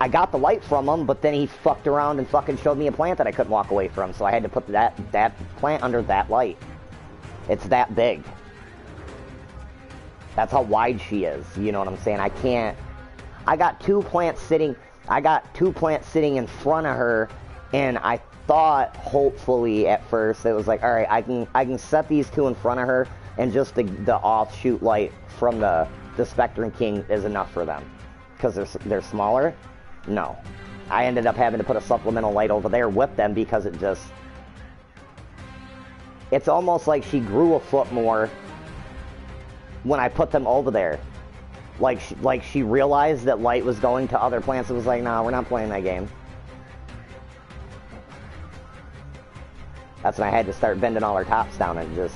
I got the light from him, but then he fucked around and fucking showed me a plant that I couldn't walk away from, so I had to put that plant under that light. It's that big. That's how wide she is, you know what I'm saying? I got two plants sitting in front of her, and thought, hopefully, at first, it was like, all right, I can set these two in front of her, and just the offshoot light from the Spectrum King is enough for them, because they're smaller. No, I ended up having to put a supplemental light over there with them because it's almost like she grew a foot more when I put them over there. Like she realized that light was going to other plants. It was like, nah, we're not playing that game. That's when I had to start bending all her tops down and just...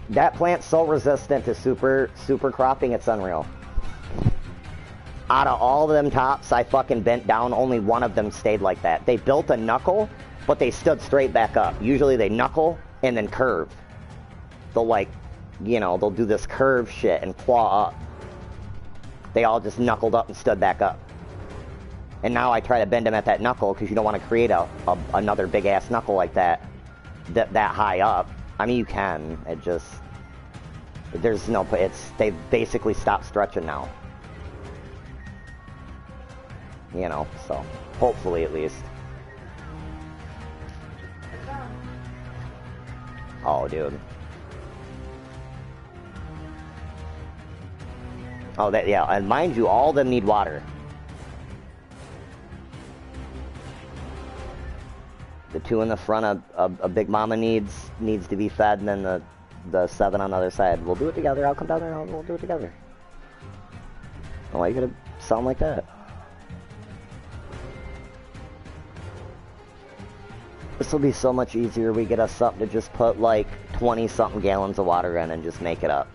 That plant's so resistant to super cropping, it's unreal. Out of all of them tops I fucking bent down, only one of them stayed like that. They built a knuckle, but they stood straight back up. Usually they knuckle and then curve. They'll like, you know, they'll do this curve shit and claw up. They all just knuckled up and stood back up. And now I try to bend them at that knuckle because you don't want to create another big ass knuckle like that high up. I mean, you can. It just, there's no, they've basically stopped stretching now. You know, so hopefully at least. Oh, dude. Oh, that, yeah, and mind you, all of them need water. The two in the front, a Big Mama needs to be fed, and then the 7 on the other side. We'll do it together. I'll come down there and we'll do it together. Why are you gonna sound like that? This will be so much easier. We get us something to just put like 20-something gallons of water in and just make it up.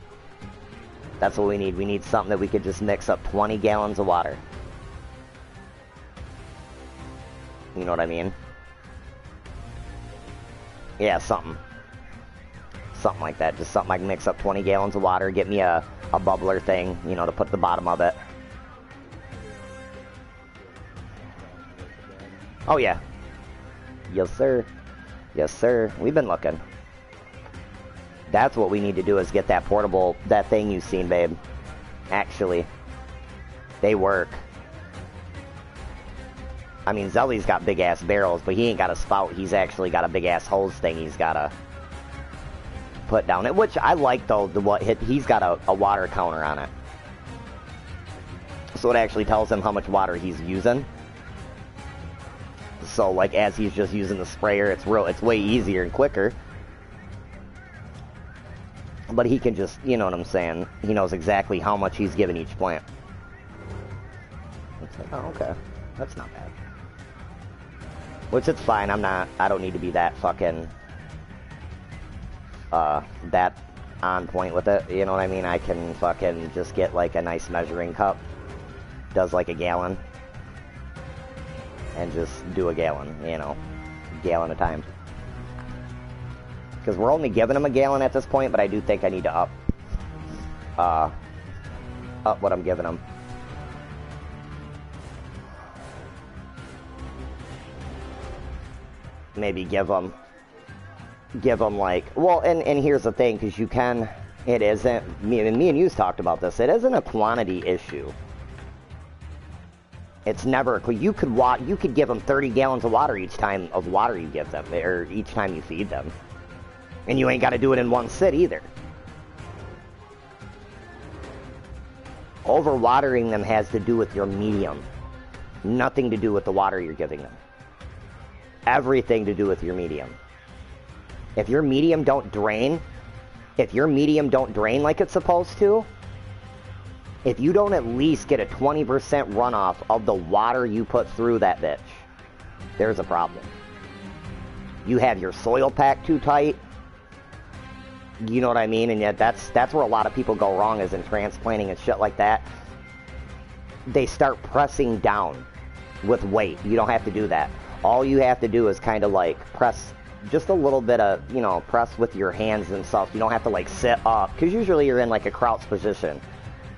That's what we need. We need something that we could just mix up 20 gallons of water. You know what I mean? Yeah, something like that. Just something I can mix up 20 gallons of water, get me a bubbler thing, you know, to put at the bottom of it. Oh, yeah. Yes, sir. Yes, sir. We've been looking. That's what we need to do, is get that portable, that thing you've seen, babe. Actually. They work. I mean, Zelly's got big-ass barrels, but he ain't got a spout. He's actually got a big-ass hose thing he's got to put down it, which I like, though. He's got a water counter on it. So it actually tells him how much water he's using. So, like, as he's just using the sprayer, it's way easier and quicker. But he can just, you know what I'm saying? He knows exactly how much he's giving each plant. It's like, oh, okay. That's not bad. Which, it's fine. I don't need to be that fucking, that on point with it. You know what I mean? I can fucking just get, like, a nice measuring cup. Does, like, a gallon. And just do a gallon, you know. Gallon at a time. Because we're only giving them a gallon at this point, but I do think I need to up what I'm giving them. Maybe give them like, well, and here's the thing, because you can, it isn't, me and you's talked about this, it isn't a quantity issue. It's never, you could give them 30 gallons of water each time you give them, or each time you feed them. And you ain't got to do it in one sit either. Overwatering them has to do with your medium. Nothing to do with the water you're giving them. Everything to do with your medium. If your medium don't drain like it's supposed to, if you don't at least get a 20% runoff of the water you put through that bitch, there's a problem. You have your soil pack too tight. You know what I mean? And yet that's where a lot of people go wrong, is in transplanting and shit like that. They start pressing down with weight. You don't have to do that. All you have to do is kind of like press just a little bit of, you know, press with your hands and stuff. You don't have to like sit up, because usually you're in like a crouch position,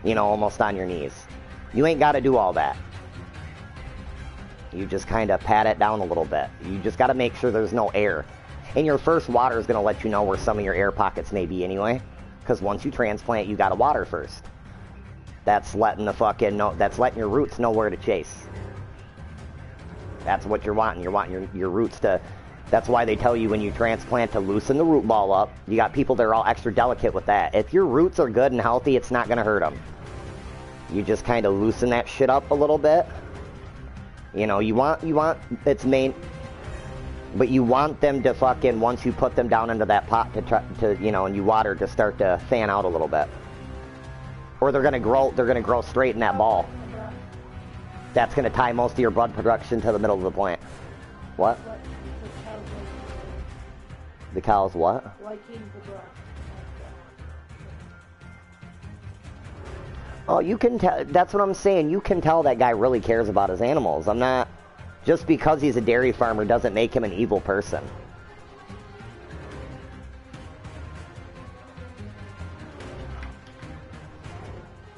you know, almost on your knees. You ain't got to do all that. You just kind of pat it down a little bit. You just got to make sure there's no air. And your first water is going to let you know where some of your air pockets may be anyway. Because once you transplant, you got to water first. That's letting your roots know where to chase. That's what you're wanting. You're wanting your roots to... That's why they tell you when you transplant to loosen the root ball up. You got people that are all extra delicate with that. If your roots are good and healthy, it's not going to hurt them. You just kind of loosen that shit up a little bit. You know, you want its main... But you want them to fucking, once you put them down into that pot to you know, and you water, to start to fan out a little bit. Or they're gonna grow straight in that ball. That's gonna tie most of your blood production to the middle of the plant. What? The cows what? Oh, you can tell. That's what I'm saying. You can tell that guy really cares about his animals. I'm not. Just because he's a dairy farmer doesn't make him an evil person.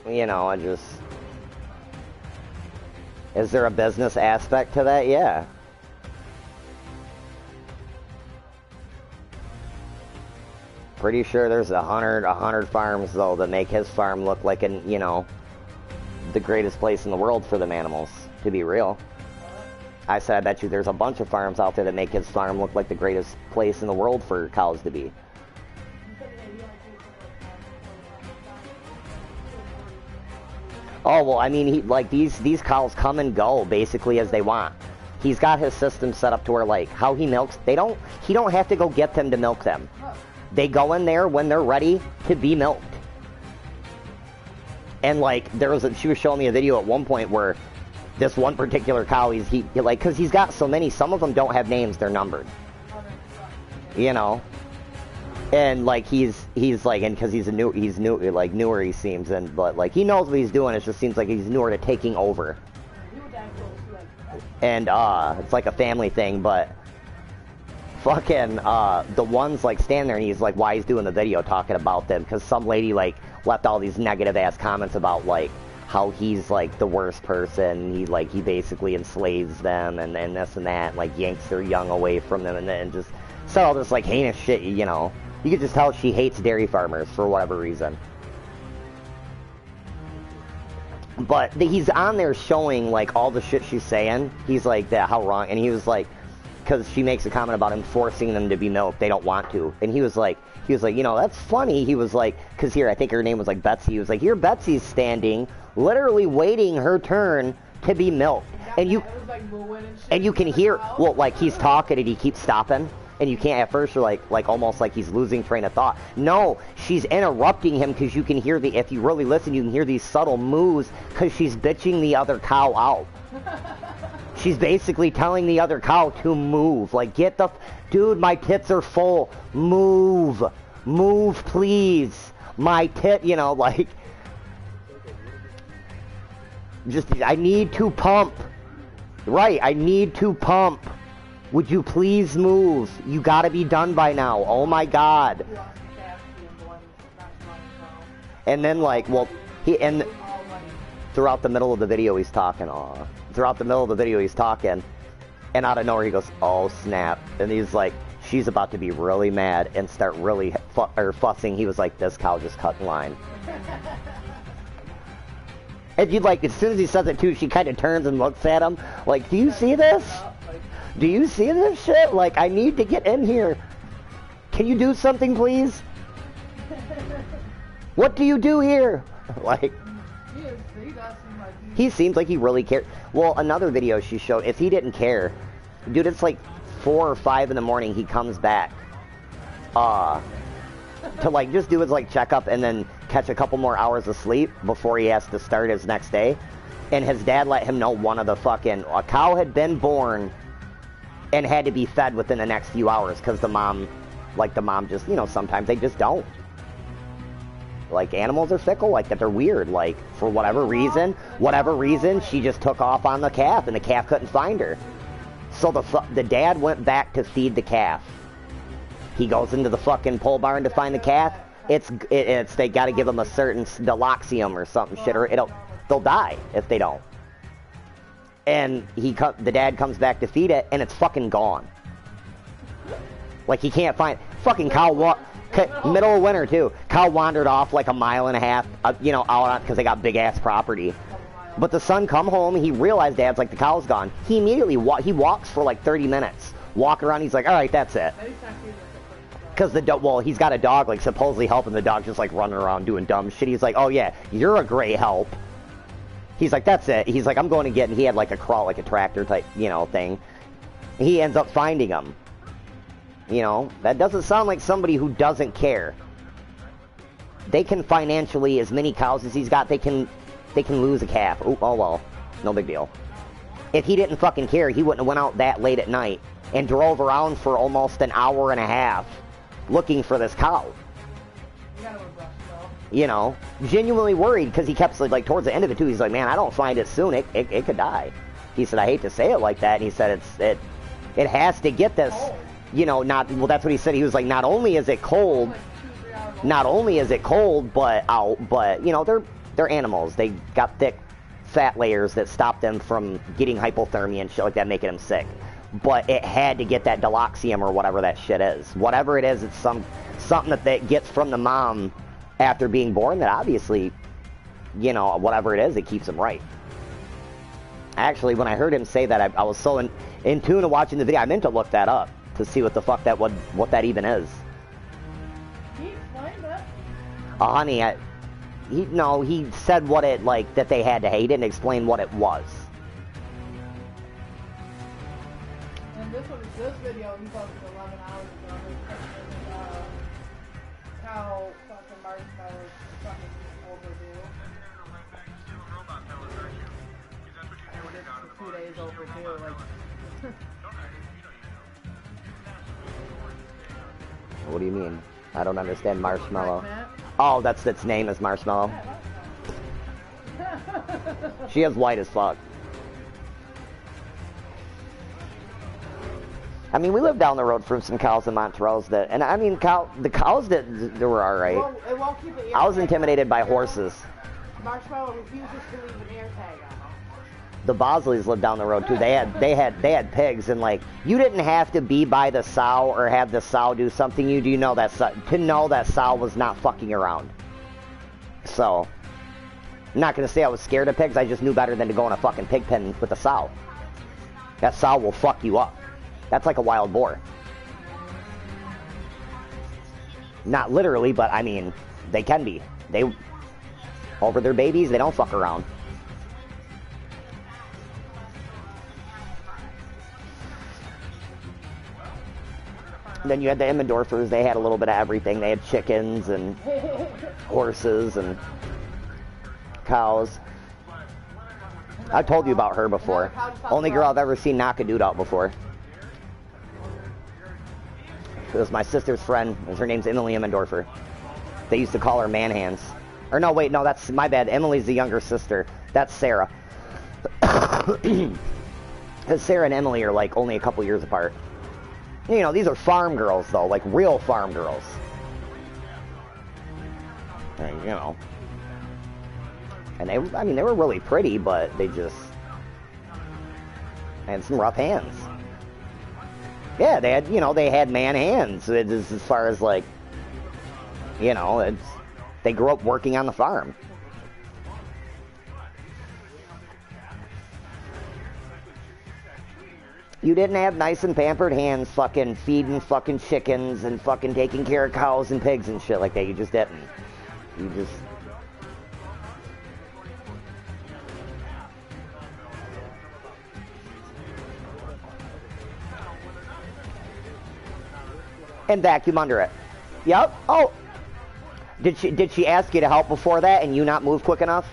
You know, I just... Is there a business aspect to that? Yeah. Pretty sure there's 100 farms, though, that make his farm look like an, you know, the greatest place in the world for them animals, to be real. I said, I bet you there's a bunch of farms out there that make his farm look like the greatest place in the world for cows to be. Oh, well, I mean, he, like, these cows come and go, basically, as they want. He's got his system set up to where, like, how he milks, he don't have to go get them to milk them. They go in there when they're ready to be milked. And, like, she was showing me a video at one point where this one particular cow, like, because he's got so many, some of them don't have names, they're numbered. You know? And, like, he's like, and because he's newer, he seems, but, like, he knows what he's doing, it just seems like he's newer to taking over. And, it's like a family thing, but fucking, the ones, like, stand there, and he's like, why he's doing the video talking about them, because some lady, like, left all these negative-ass comments about, like, how he's, like, the worst person, he basically enslaves them, and this and that, and, like, yanks their young away from them, and then just said all this, like, heinous shit, you know. You could just tell she hates dairy farmers for whatever reason. But he's on there showing, like, all the shit she's saying. He's like, how wrong, and he was like, because she makes a comment about him forcing them to be milked, they don't want to, and he was like, you know, that's funny. He was like, because here, I think her name was, like, Betsy. He was like, here Betsy's standing, literally waiting her turn to be milked. And you can hear, well, like, he's talking and he keeps stopping. And you can't, at first you're like almost like he's losing train of thought. No, she's interrupting him because you can hear if you really listen, you can hear these subtle moves because she's bitching the other cow out. She's basically telling the other cow to move. Like, dude, my tits are full. Move. Move, please. My you know, like, I need to pump. Right, I need to pump. Would you please move? You gotta be done by now. Oh my god. And then, like, well, throughout the middle of the video he's talking, throughout the middle of the video he's talking, and out of nowhere he goes, oh snap. And he's like, she's about to be really mad and start really fussing. He was like, this cow just cut in line. And you'd like, as soon as he says it too, she kind of turns and looks at him, like, do you see this? Do you see this shit? Like, I need to get in here. Can you do something, please? What do you do here? Like, he seems like he really cares. Well, another video she showed, if he didn't care, dude, it's like 4 or 5 in the morning, he comes back to, like, just do his, like, checkup and then catch a couple more hours of sleep before he has to start his next day. And his dad let him know a cow had been born and had to be fed within the next few hours because the mom just, you know, sometimes they just don't. Like, animals are fickle like that. They're weird. Like, for whatever reason, she just took off on the calf and the calf couldn't find her. So the dad went back to feed the calf. He goes into the fucking pole barn to find the calf. They got to give them a certain Deloxium or something shit, or they'll die if they don't. And the dad comes back to feed it, and it's fucking gone. Like, he can't find... Fucking cow... Middle of winter, too. Cow wandered off like a mile and a half, you know, out on... Because they got big-ass property. But the son come home, he realized Dad's like, the cow's gone. He immediately he walks for like 30 minutes. Walking around, he's like, all right, that's it. Because well, he's got a dog, like, supposedly helping the dog, just, like, running around doing dumb shit. He's like, oh, yeah, you're a great help. He's like, that's it. He's like, I'm going to get, and he had, like, a crawl, like a tractor type, you know, thing. He ends up finding him. You know, that doesn't sound like somebody who doesn't care. They can financially, as many cows as he's got, they can lose a calf. Ooh, oh, well, no big deal. If he didn't fucking care, he wouldn't have went out that late at night and drove around for almost an hour and a half looking for this cow. You know, genuinely worried, because he kept, like, towards the end of it, too, he's like, man, I don't find it soon, it could die. He said, I hate to say it like that, and he said, it has to get this, you know, well, that's what he said. He was like, not only is it cold, but, you know, they're animals. They got thick fat layers that stop them from getting hypothermia and shit like that, making them sick. But it had to get that diloxium or whatever that shit is. Whatever it is, it's something that gets from the mom after being born that obviously, you know, whatever it is, it keeps them right. Actually, when I heard him say that, I was so in tune to watching the video, I meant to look that up to see what the fuck what that even is. He explained it. Honey, he said what it, like, that they had to, he didn't explain what it was. This video he posted 11 hours ago. How fucking marshmallows fucking overdue. It's 2 days overdue. Like. What do you mean? I don't understand marshmallow. Oh, that's its name is Marshmallow. She is white as fuck. I mean, we live down the road from some cows in Montrose that, and I mean, the cows that were all right. It won't keep an air I was tag intimidated on. by horses. Marshmallow refuses to leave an air tag on. The Bosleys lived down the road too. They had pigs, and like, you didn't have to be by the sow or have the sow do something. You do know that to know that sow was not fucking around. So, I'm not gonna say I was scared of pigs. I just knew better than to go in a fucking pig pen with a sow. That sow will fuck you up. That's like a wild boar. Not literally, but I mean, they can be. They, over their babies, they don't fuck around. Then you had the Immendorfers. They had a little bit of everything. They had chickens and horses and cows. I've told you about her before. Only girl I've ever seen knock a dude out before. It was my sister's friend. Her name's Emily Immendorfer. They used to call her man hands. Or no, wait, no, that's my bad. Emily's the younger sister. That's Sarah. Because Sarah and Emily are like only a couple years apart. You know, these are farm girls though, like real farm girls. And, you know. And they were really pretty, but they just had some rough hands. Yeah, they had man hands. It's as far as like, you know, they grew up working on the farm. You didn't have nice and pampered hands fucking feeding fucking chickens and fucking taking care of cows and pigs and shit like that. You just didn't. You just... And vacuum under it. Yep. Oh. Did she ask you to help before that and you not move quick enough?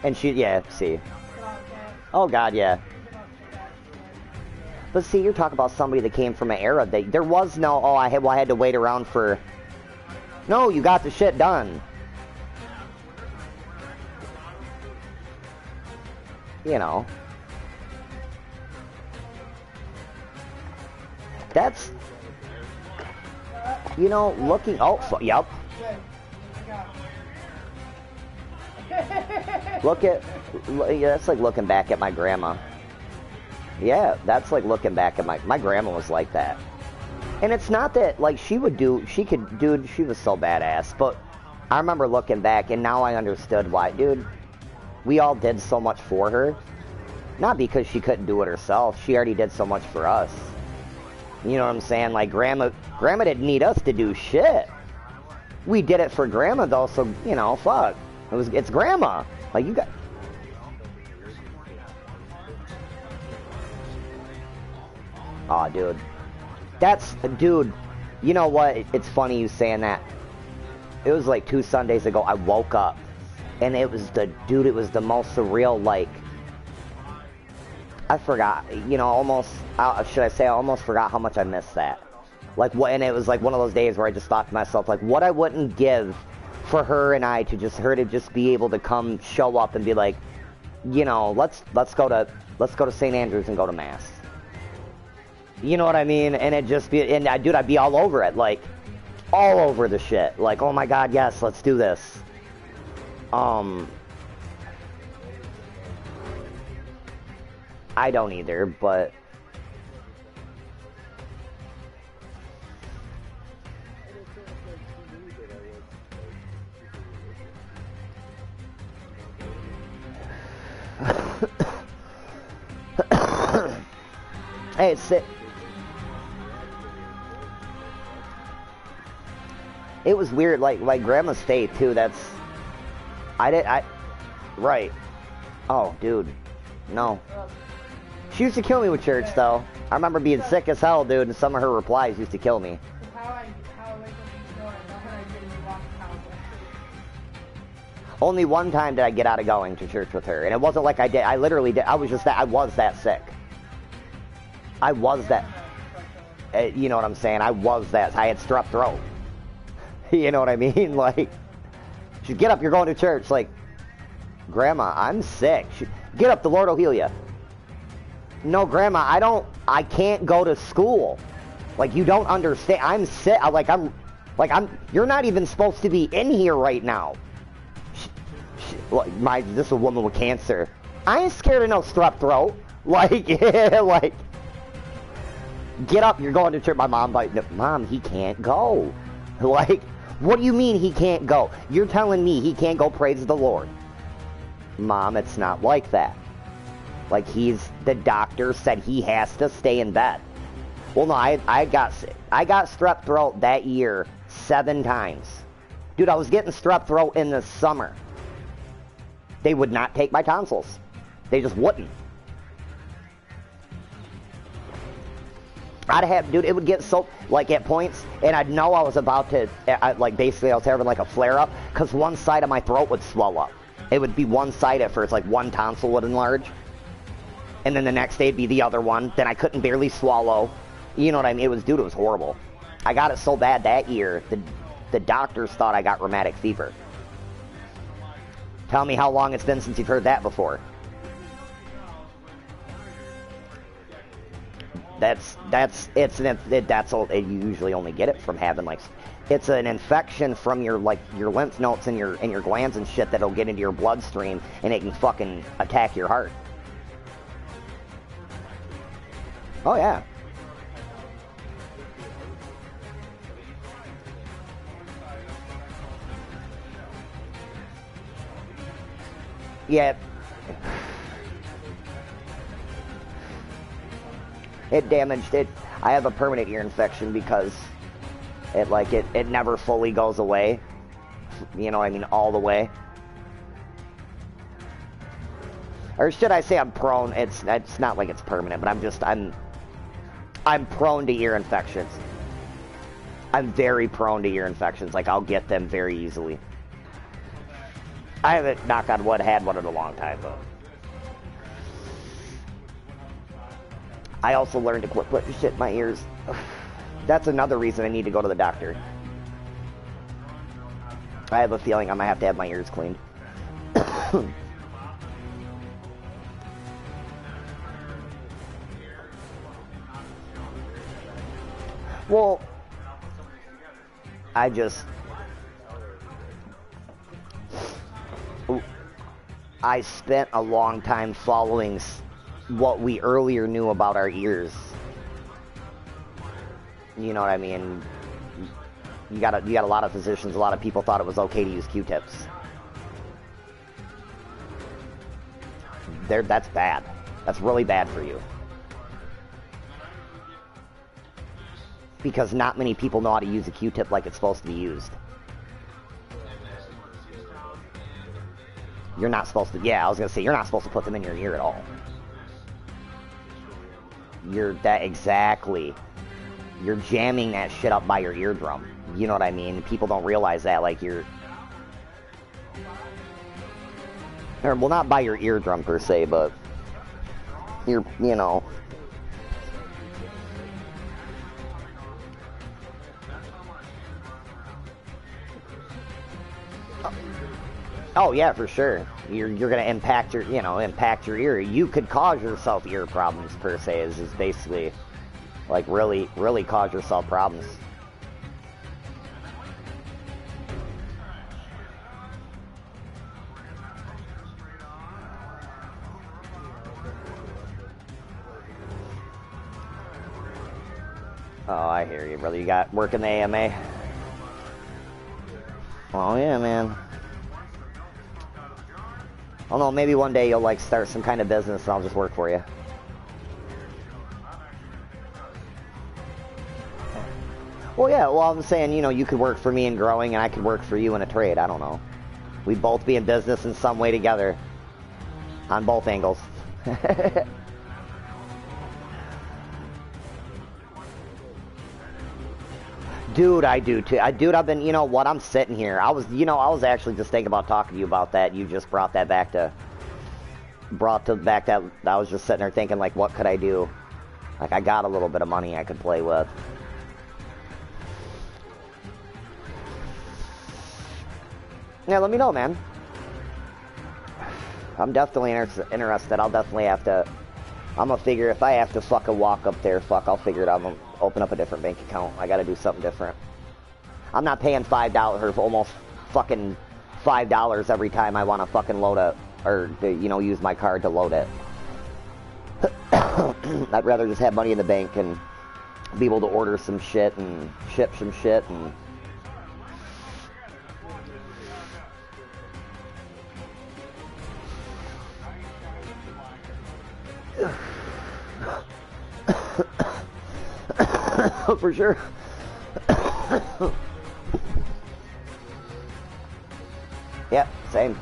And she, yeah, see. Oh God, yeah. But see, you're talking about somebody that came from an era that there was no, oh, I had to wait around for. No, you got the shit done. You know. That's, you know, looking, oh, yep. Look at, yeah, that's like looking back at my grandma. Yeah, that's like looking back at my grandma was like that. And it's not that, like, she was so badass, but I remember looking back, and now I understood why, dude, we all did so much for her. Not because she couldn't do it herself, she already did so much for us. You know what I'm saying? Like, Grandma didn't need us to do shit. We did it for Grandma, though, so, you know, fuck. It's Grandma. Like, you got... Aw, dude. Dude, you know what? It's funny you saying that. It was like 2 Sundays ago, I woke up, and it was the most surreal, like, I forgot, you know, almost, should I say, I almost forgot how much I missed that. Like, what, and it was like one of those days where I just thought to myself, like, what I wouldn't give for her and I to just be able to come show up and be like, you know, let's go to St. Andrews and go to Mass. You know what I mean? And it just be, and dude, I'd be all over it, like, all over the shit. Like, oh my God, yes, let's do this. I don't either, but... Hey, sit. It was weird, like Grandma's faith too. Right. Oh, dude, no. She used to kill me with church, though. I remember being sick as hell, dude, and some of her replies used to kill me. Only one time did I get out of going to church with her, and it wasn't like I did. I literally did. I was that sick. I was that. You know what I'm saying? I was that. I had strep throat. You know what I mean? Like, she'd get up, you're going to church. Like, Grandma, I'm sick. Get up, the Lord will heal you. No, Grandma, I can't go to school. Like, you don't understand. I'm sick. You're not even supposed to be in here right now. This is a woman with cancer. I ain't scared of no strep throat. Like, yeah, like, get up, you're going to church. My mom, like, Mom, he can't go. Like, what do you mean he can't go? You're telling me he can't go praise the Lord. Mom, it's not like that. Like, the doctor said he has to stay in bed. Well, no, I got strep throat that year 7 times. Dude, I was getting strep throat in the summer. They would not take my tonsils. They just wouldn't. Dude, it would get so, like, at points, and I'd know I was about to, basically I was having, like, a flare-up, because one side of my throat would swell up. It would be one side at first, like, one tonsil would enlarge, and then the next day it'd be the other one, then I couldn't barely swallow. You know what I mean? It was horrible. I got it so bad that year, the doctors thought I got rheumatic fever. Tell me how long it's been since you've heard that before. You usually only get it from having, like, it's an infection from your lymph nodes and your glands and shit that'll get into your bloodstream, and it can fucking attack your heart. Oh yeah. Yeah. It damaged it. I have a permanent ear infection because it never fully goes away. You know what I mean? All the way. Or should I say I'm prone? It's not like it's permanent, but I'm prone to ear infections. I'm very prone to ear infections. Like, I'll get them very easily. I haven't, knock on wood, had one in a long time, though. I also learned to quit putting shit in my ears. That's another reason I need to go to the doctor. I have a feeling I'm going to have to have my ears cleaned. Well, I spent a long time following what we earlier knew about our ears. You know what I mean? You got a lot of physicians, a lot of people thought it was okay to use Q-tips. That's bad. That's really bad for you. Because not many people know how to use a Q-tip like it's supposed to be used. You're not supposed to, yeah, I was gonna say, you're not supposed to put them in your ear at all. Exactly. You're jamming that shit up by your eardrum. You know what I mean? People don't realize that, like or, well, not by your eardrum per se, but you know. Oh yeah, for sure. You're gonna impact your ear. You could cause yourself ear problems per se. Is basically like really cause yourself problems. Oh, I hear you, brother. You got work in the AMA. Oh yeah, man. I don't know, maybe one day you'll like start some kind of business and I'll just work for you. Well, yeah, well, I'm saying, you know, you could work for me in growing and I could work for you in a trade. I don't know. We'd both be in business in some way together. On both angles. Dude, I do too. Dude, I've been, you know what, I'm sitting here. I was actually just thinking about talking to you about that. You just brought that back that I was just sitting there thinking, like, what could I do? Like, I got a little bit of money I could play with. Yeah, let me know, man. I'm definitely interested. I'll definitely have to, I'm gonna figure, if I have to fucking walk up there, I'll figure it out. I'm gonna open up a different bank account. I gotta do something different. I'm not paying $5 or almost fucking $5 every time I want to fucking load it, or you know, use my card to load it. I'd rather just have money in the bank and be able to order some shit and ship some shit and. For sure. Yep, same.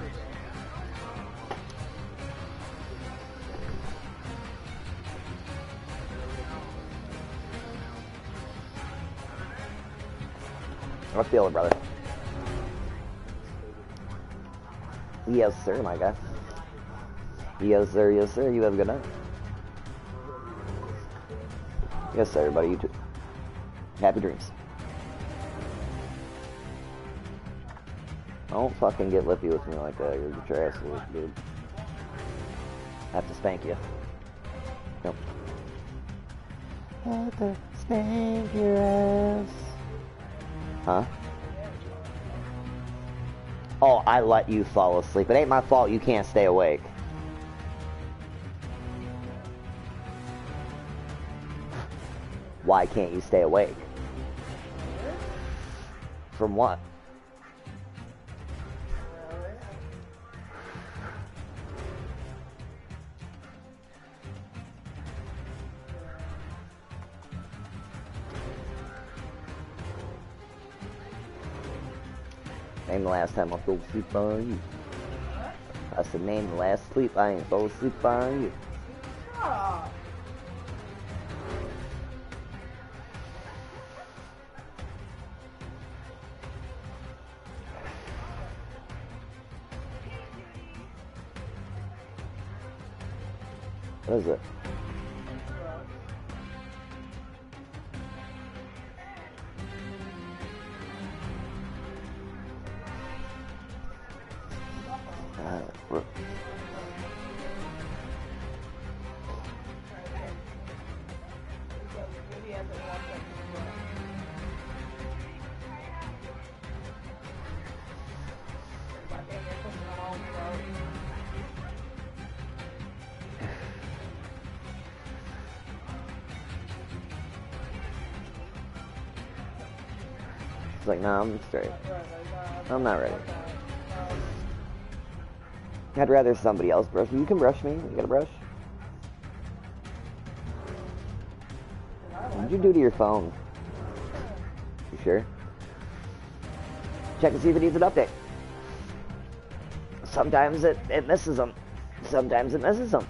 Let's feel it, brother. Yes, sir, my guy. Yes, sir, yes, sir. You have a good night. Yes, sir, everybody. You too. Happy dreams. Don't fucking get lippy with me like that. You'll get your ass licked, dude. I have to spank you. Nope. Have to spank your ass. Huh? Oh, I let you fall asleep. It ain't my fault you can't stay awake. Why can't you stay awake? From what? Name the last time I fell asleep on you. I said, name the last sleep I ain't fell asleep on you. What is it? like, nah, I'm straight. I'm not ready. I'd rather somebody else brush me. You can brush me. You got a brush? What did you do to your phone? You sure? Check and see if it needs an update. Sometimes it misses them. Sometimes it misses them.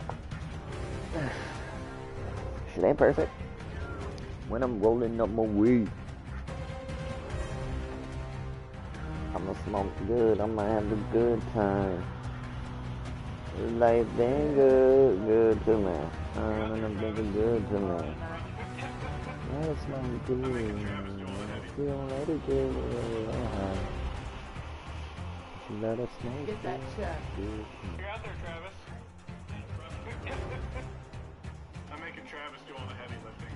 Shit ain't perfect. When I'm rolling up my weed, I'ma smoke good. I'ma have a good time. Life been good to me. Been good to me. That's my good. Feel let it good. Let us smoke. Get that check. You're out there, Travis. I'm making Travis do all the heavy lifting.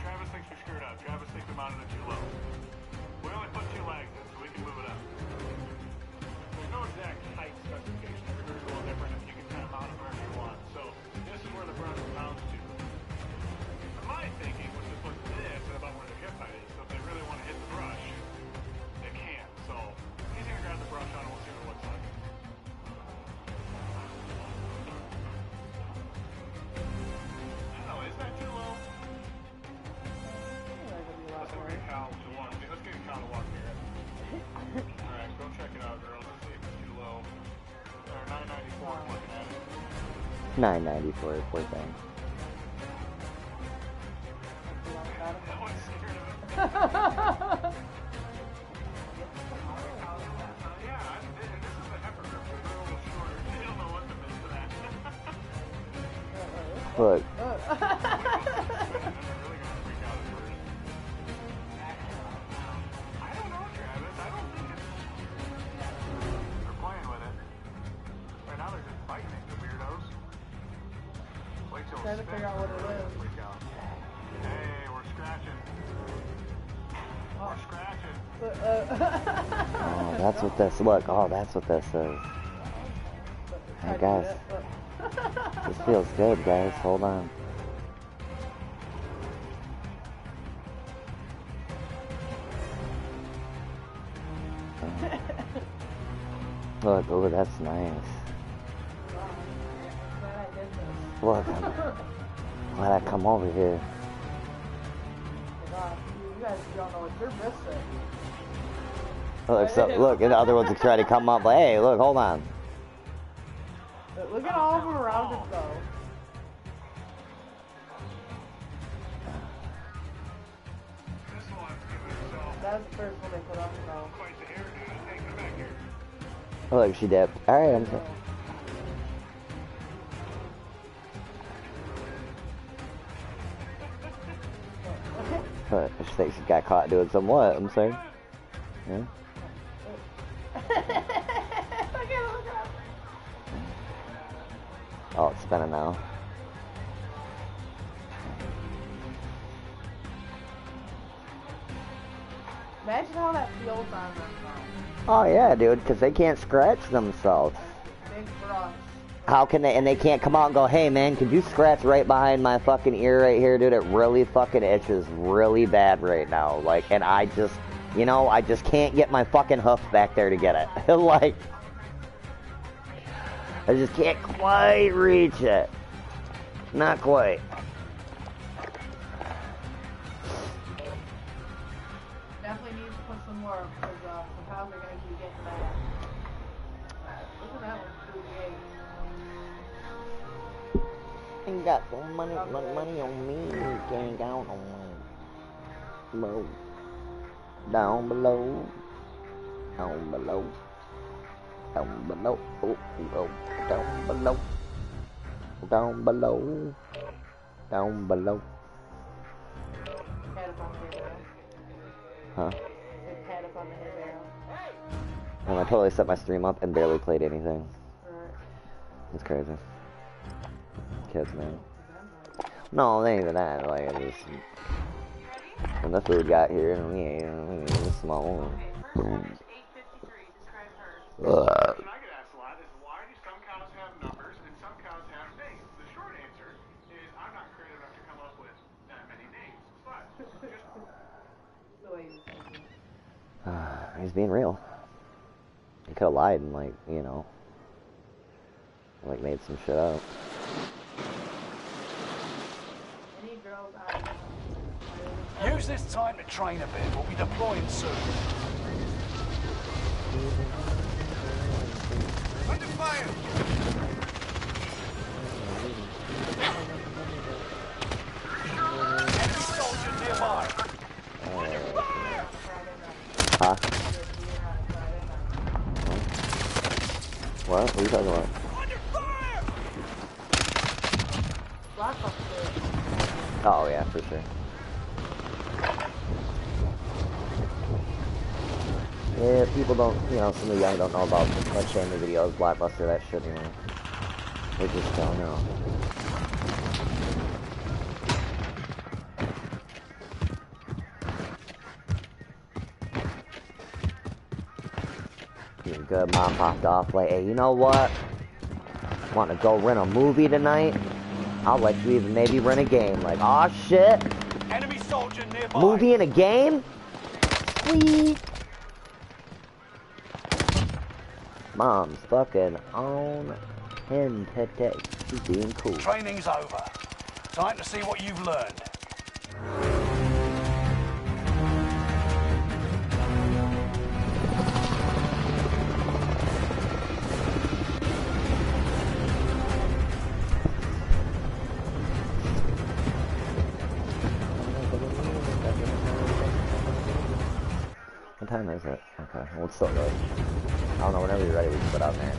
Travis thinks we screwed up. Travis thinks we mounted it too low. We only put 2 legs in, so we can move it up. There's no exact height specification. Everybody's a little different, and you can kind of mount it wherever you want. So this is where the brush mounts to. My thinking was to put this at about where their hip height is, so if they really want to hit the brush, they can. So he's gonna grab the brush out and we'll see what it looks like. Oh, is that too low? Let's get Cal to walk. Let's get Cal to walk here. Alright, go check it out, girls. Let's see if it's too low. There, 994 is looking at it. 994, poor thing. I was scared of it. Yeah, and this is the heifer group, so they're a little shorter. They don't know what to make for that. Look. They're really gonna freak out at first. I don't know, Travis. I don't think it's... They're playing with it. Right now they're just fighting it, the weirdos. Wait till Trying to figure out what it is. freak out. Hey, we're scratching. We're scratching. Oh, that's what this. Look. Oh, that's what this is. Hey guys, this feels good, guys. Hold on. Look, oh, that's nice. Look, I'm glad I come over here. You guys don't know what you're missing. Look, so, look, and the other ones are trying to come up. Like, hey, look, hold on. Look at all of them around it though. This one, so That's the first one they put on though. quite the hairdo. Hey, come back here. Look, she dipped. All right, I'm sorry. What? She thinks she got caught doing some what? I'm sorry. Yeah. Look at it, look at it. Oh, it's spinning now. Imagine how that feels on them though. Oh yeah, dude, because they can't scratch themselves. Big brush. How can they? And they can't come out and go, hey man, could you scratch right behind my fucking ear right here, dude? It really fucking itches really bad right now. Like, and I just, you know, I just can't get my fucking hoof back there to get it. Like, I just can't quite reach it. Not quite. Definitely needs to put some more because the pounds are going to keep getting bad. Look at that one, 38. Ain't got no money on me. Can't count on me. Low. Down below. Down below. Down below. Oh, oh, down below. Down below. Down below. Had up on the hair Huh? barrel. It had up on the hair barrel. And I totally set my stream up and barely played anything. Alright. It's crazy. Kids, man. No, they ain't even that. Like, I just... When the food got here, and we ate, and it was small. And I get asked a lot is why do some cows have numbers and some cows have names? The short answer is I'm not creative enough to come up with that many names. But just The way you think. He's being real. He could have lied and, like, you know, like, made some shit up. Use this time to train a bit. We'll be deploying soon. Under fire! Enemy soldier nearby. Huh? What? What are you talking about? Under fire! Oh, yeah, for sure. Yeah, people don't, you know, some of the young don't know about like family videos, Blockbuster, that shit, you know. They just don't know. You're good, mom popped off like, hey, you know what? Want to go rent a movie tonight? I'll let you even maybe rent a game. Like, aw, shit. Enemy soldier nearby. Movie and a game? Sweet. Mom's fucking on him today. She's being cool. Training's over. Time to see what you've learned. What time is it? Okay, well, it's still good. I don't know, whenever you're ready, we can put out there.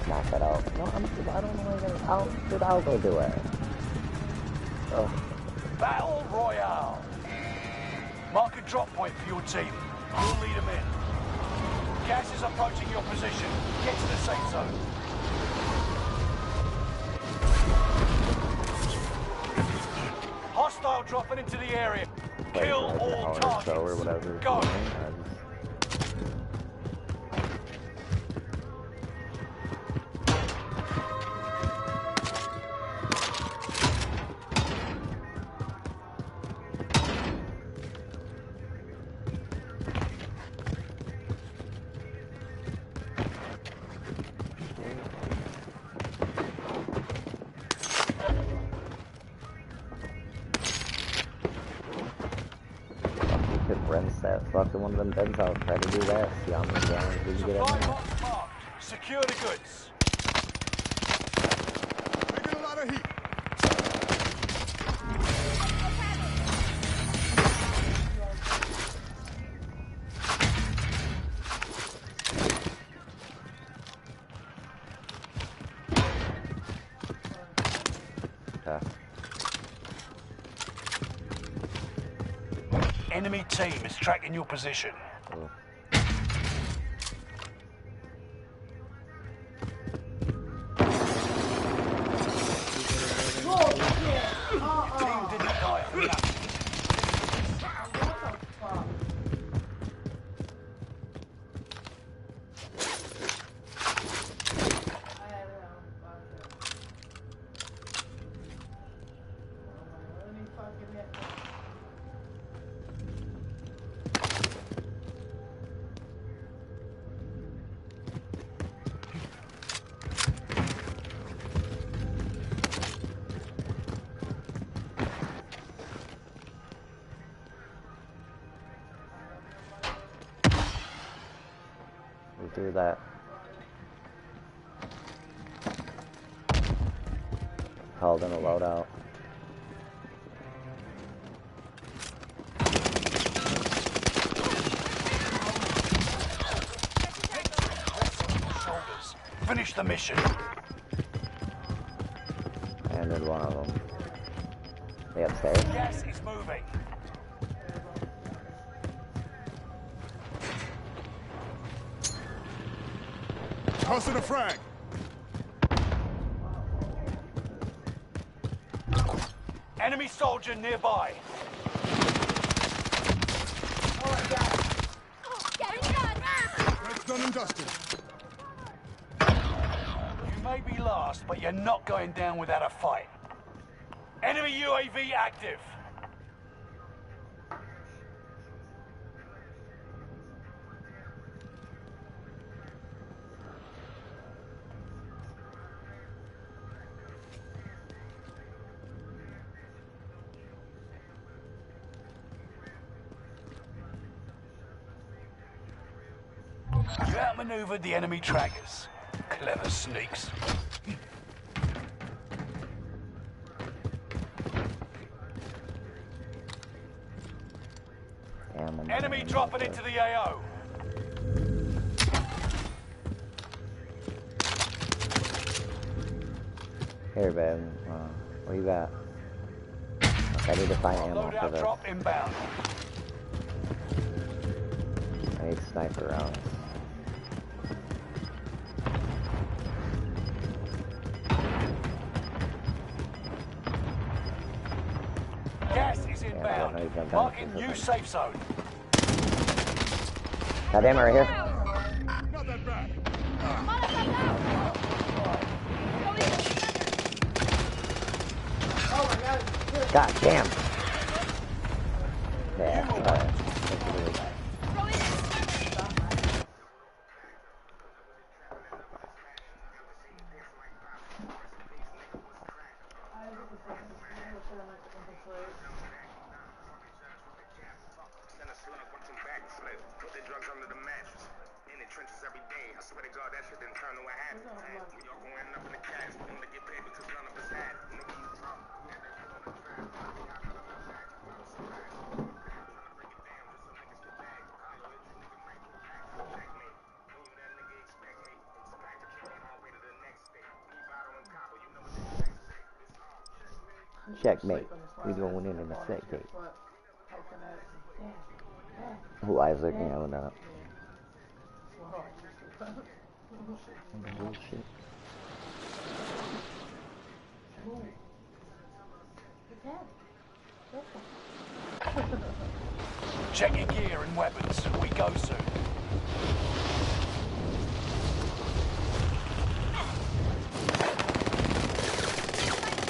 Knock that out. No, I don't know what I'll go do it. Oh. Battle Royale. Mark a drop point for your team. We'll lead them in. Gas is approaching your position. Get to the safe zone. Hostile dropping into the area. Kill all targets. Or whatever. Go. Fucking one of them beds out, try to do that, see how many gallons we can get in Supply there. box marked. Secure the goods. Making a lot of heat. Okay. Enemy team is tracking your position. Cool. Your team didn't die for nothing. Do that. Called in a loadout. Shoulders. Finish the mission. Landed one of them. They upstairs? Gas is moving. Tossing a frag. Enemy soldier nearby. Red's done and dusted. You may be last, but you're not going down without a fight. Enemy UAV active. You outmaneuvered the enemy trackers. Clever sneaks. Enemy dropping into the AO. Here, babe. Where you at? I need to find ammo for Loadout this. drop inbound. I need sniper rounds. Gas is inbound. Marking new safe zone. Got ammo right here. Not that bad. God damn. Yeah, Put the drugs under the mattress. In the trenches every day. I swear to God, that shit didn't turn to a habit. We all gonna end up in the cash. We only get paid because none of us had it. Nigga, you drunk. checkmate. We going in a second. Who Isaac? Yeah, no doubt. Bullshit. Check your gear and weapons. We go soon.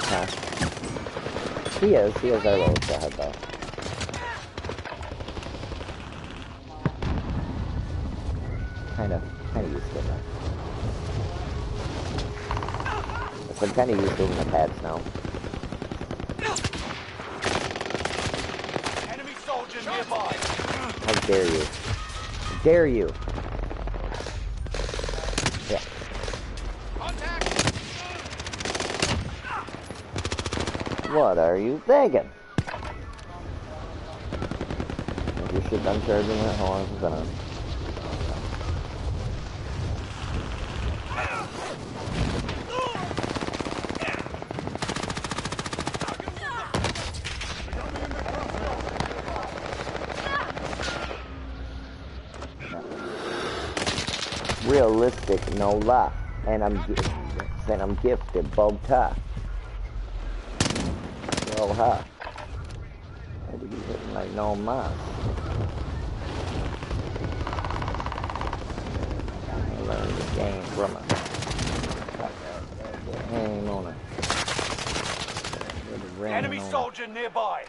Huh? He is our lowest ahead though. Kinda used to it now. I'm kinda used to moving the pads now. Enemy soldier nearby. How dare you? How dare you? Yeah. What are you thinking? Is your shit done charging it? How long has it been on? Realistic, no lie. And I'm gifted, bow tie. Yo, ha. Had to be hitting like no mas. I learned the game from it. Hang on it. Enemy soldier nearby.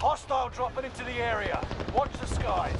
Hostile dropping into the area. Watch the skies.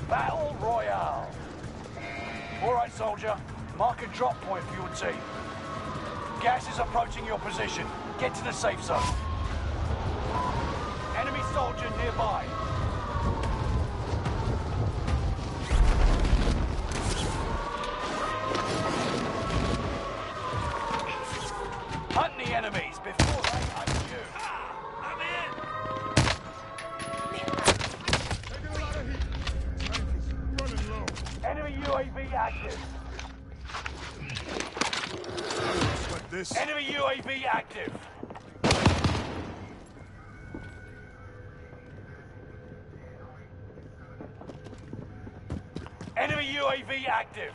Battle Royale. All right, soldier. Mark a drop point for your team. Gas is approaching your position. Get to the safe zone. Enemy soldier nearby. this. Enemy UAV active. Enemy UAV active.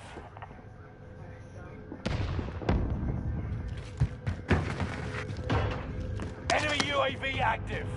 Enemy UAV active.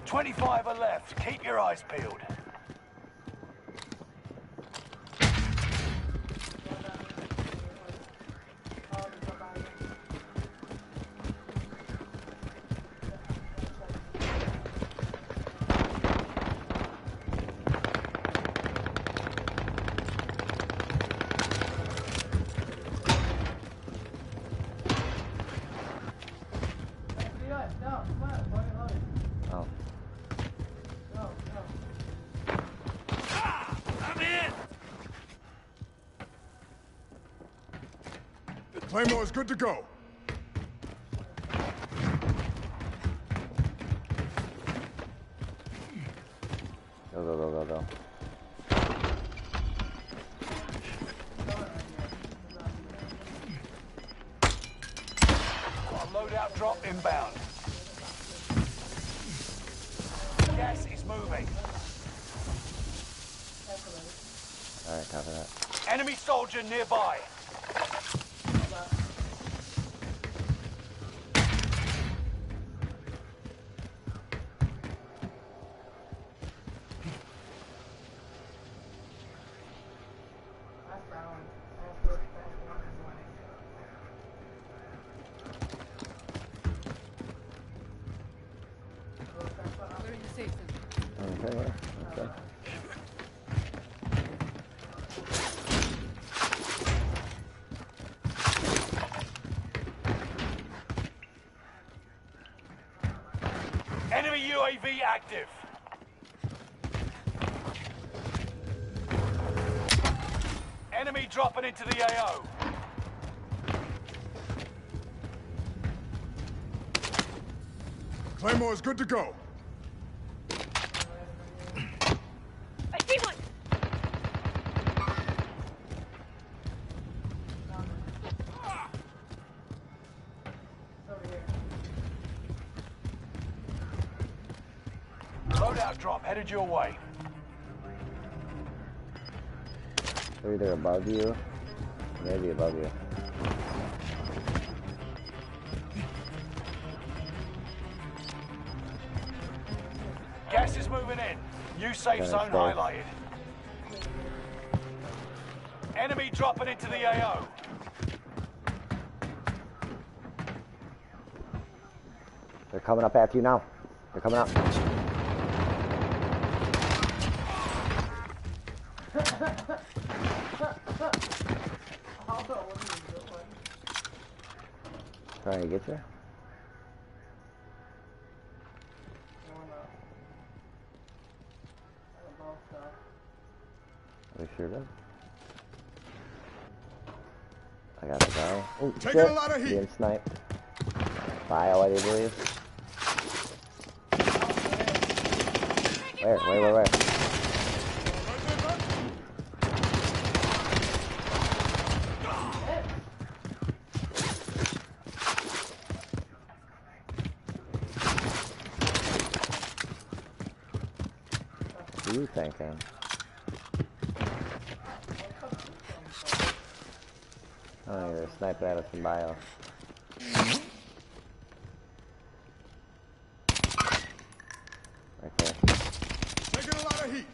"25 are left. Keep your eyes peeled." Oh. I'm in. Claymore is good to go. Go. Got a loadout drop inbound. Gas is moving. Alright, copy that. Enemy soldier nearby. Okay, yeah. Okay. Enemy UAV active. Enemy dropping into the AO. Claymore is good to go. I see one. Loadout drop headed your way. They're either above you, maybe above you. Gas is moving in. New safe Gonna zone stay. highlighted. Enemy dropping into the AO. They're coming up after you now. They're coming up. Trying to get you? They sure does. I got a guy. Oh, Taking shit. a lot of heat. Being sniped. Bio, I do believe. Where? What are you thinking? Oh, you're sniping at us from bio. Right there. Taking a lot of heat.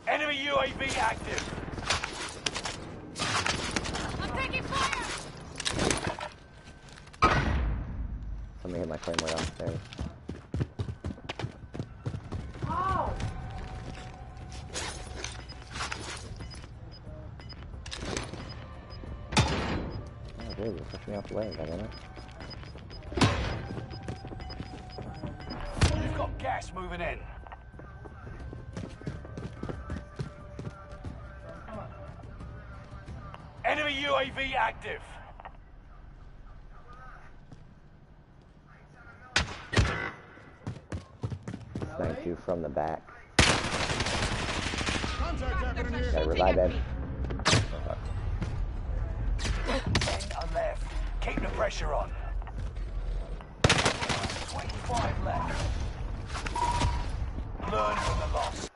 Enemy UAV active. I'm taking fire. Somebody hit my claymore downstairs. Really, push me out the way, goddamn You've got gas moving in. Enemy UAV active. Sniped you from the back. Contact happening here. Okay, revive him. 10 are left. Keep the pressure on. 25 left. Learn from the loss.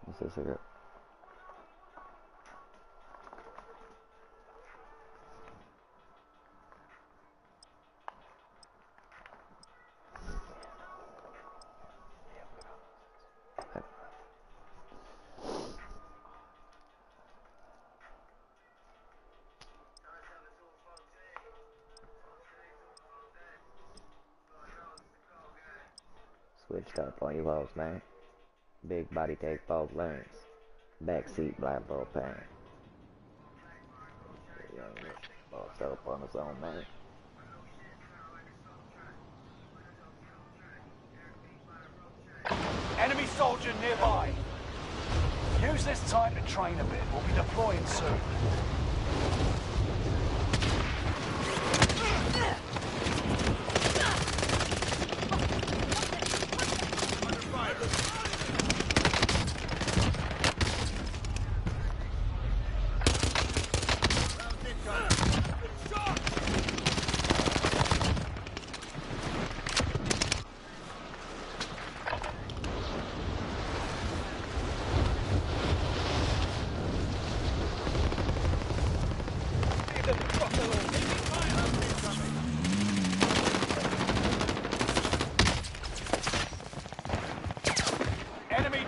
What's this cigarette? Switched up on you hoes, man. Big body take both lanes. Back seat black propane. Bossed up on his own, man. Enemy soldier nearby. Use this time to train a bit. We'll be deploying soon. Enemy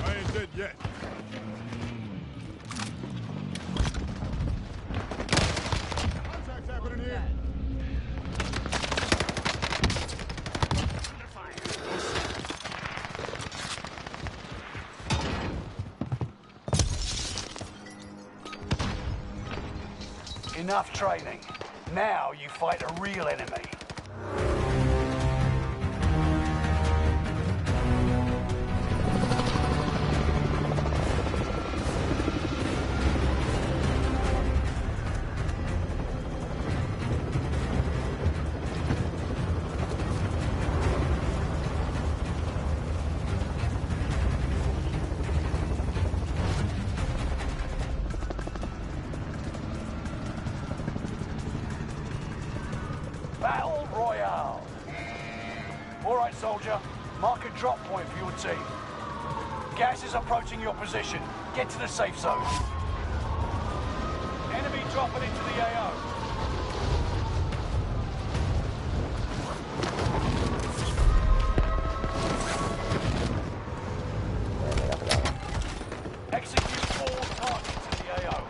I ain't dead yet. Contact happening here. Enough training. Now you fight a real enemy. Battle Royale. All right, soldier. Mark a drop point for your team. Gas is approaching your position. Get to the safe zone. Enemy dropping into the AO. Execute all targets in the AO.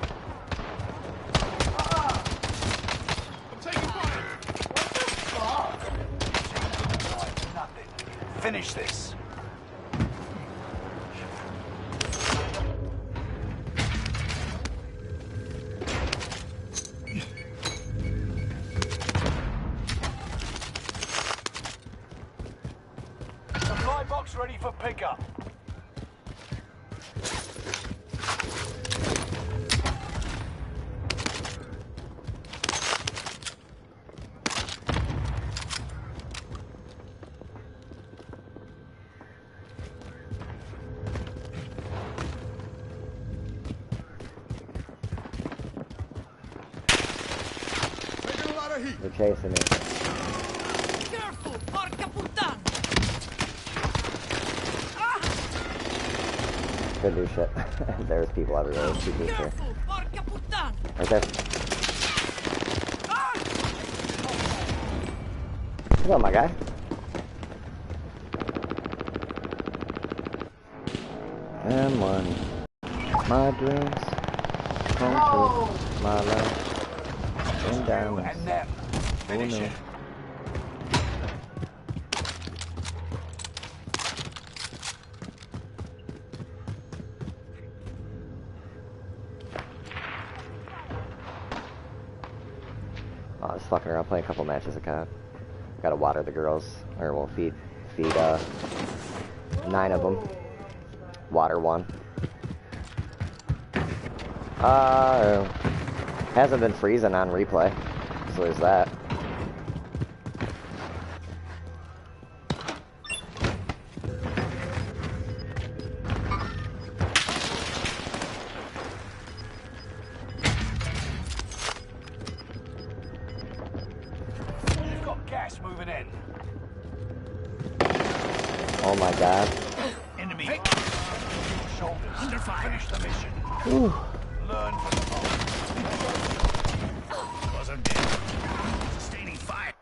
I'm taking fire. Nothing. Finish this. Supply box ready for pickup. Taking a lot of heat. They're chasing me. Careful, porca puttana! Could do shit. There's people everywhere. There's two people here. Careful, porca puttana! Right there. Come on, my guy. And one. My dreams come true. My love and diamonds. And them. Finish no. it. fucking around, playing a couple matches of COD. Gotta water the girls, or we'll feed 9 of them. Water 1. Hasn't been freezing on replay, so there's that. You've got gas moving in. Oh my god. Enemy. Shoulders. Under fire. Finish the mission. Whew. Learn from the moment. Cause I'm dead. Sustaining fire.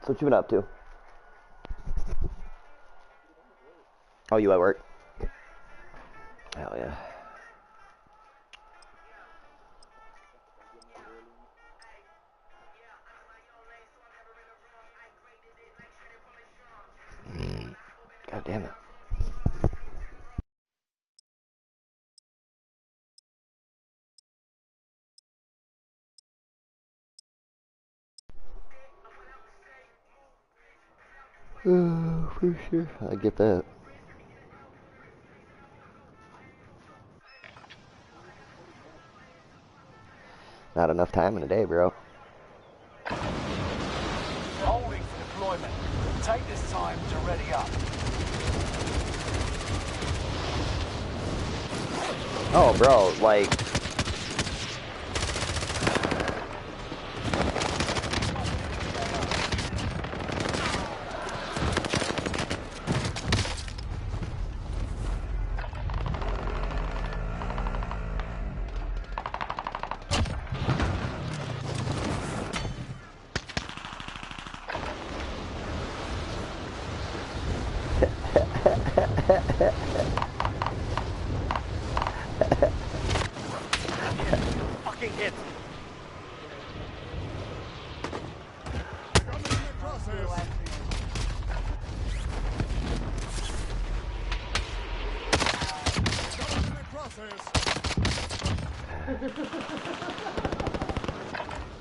So what you been up to? Oh, you at work? Hell yeah. God damn it. For sure. I get that. Not enough time in a day, bro. Holding for deployment. Take this time to ready up. Oh, bro, like... Fucking hit.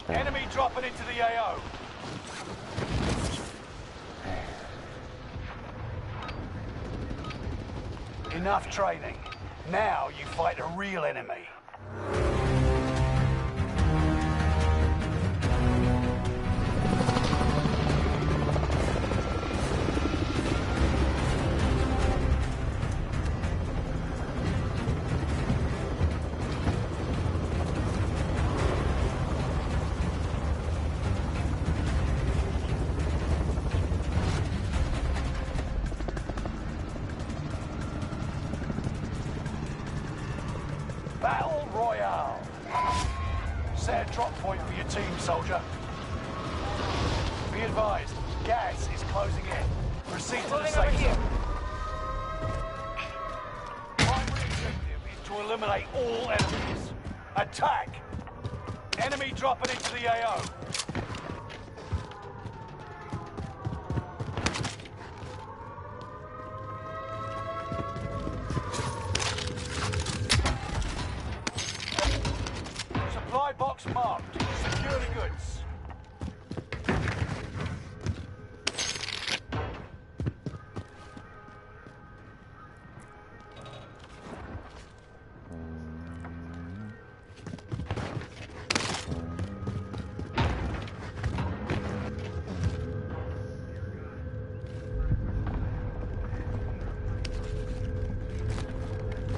Enemy dropping into the AO. Enough training. Now you fight a real enemy. Battle Royale. Set a drop point for your team, soldier. Be advised, gas is closing in. Proceed to the safe zone. Primary objective is to eliminate all enemies. Attack! Enemy dropping into the AO. Supply box marked. Secure the goods.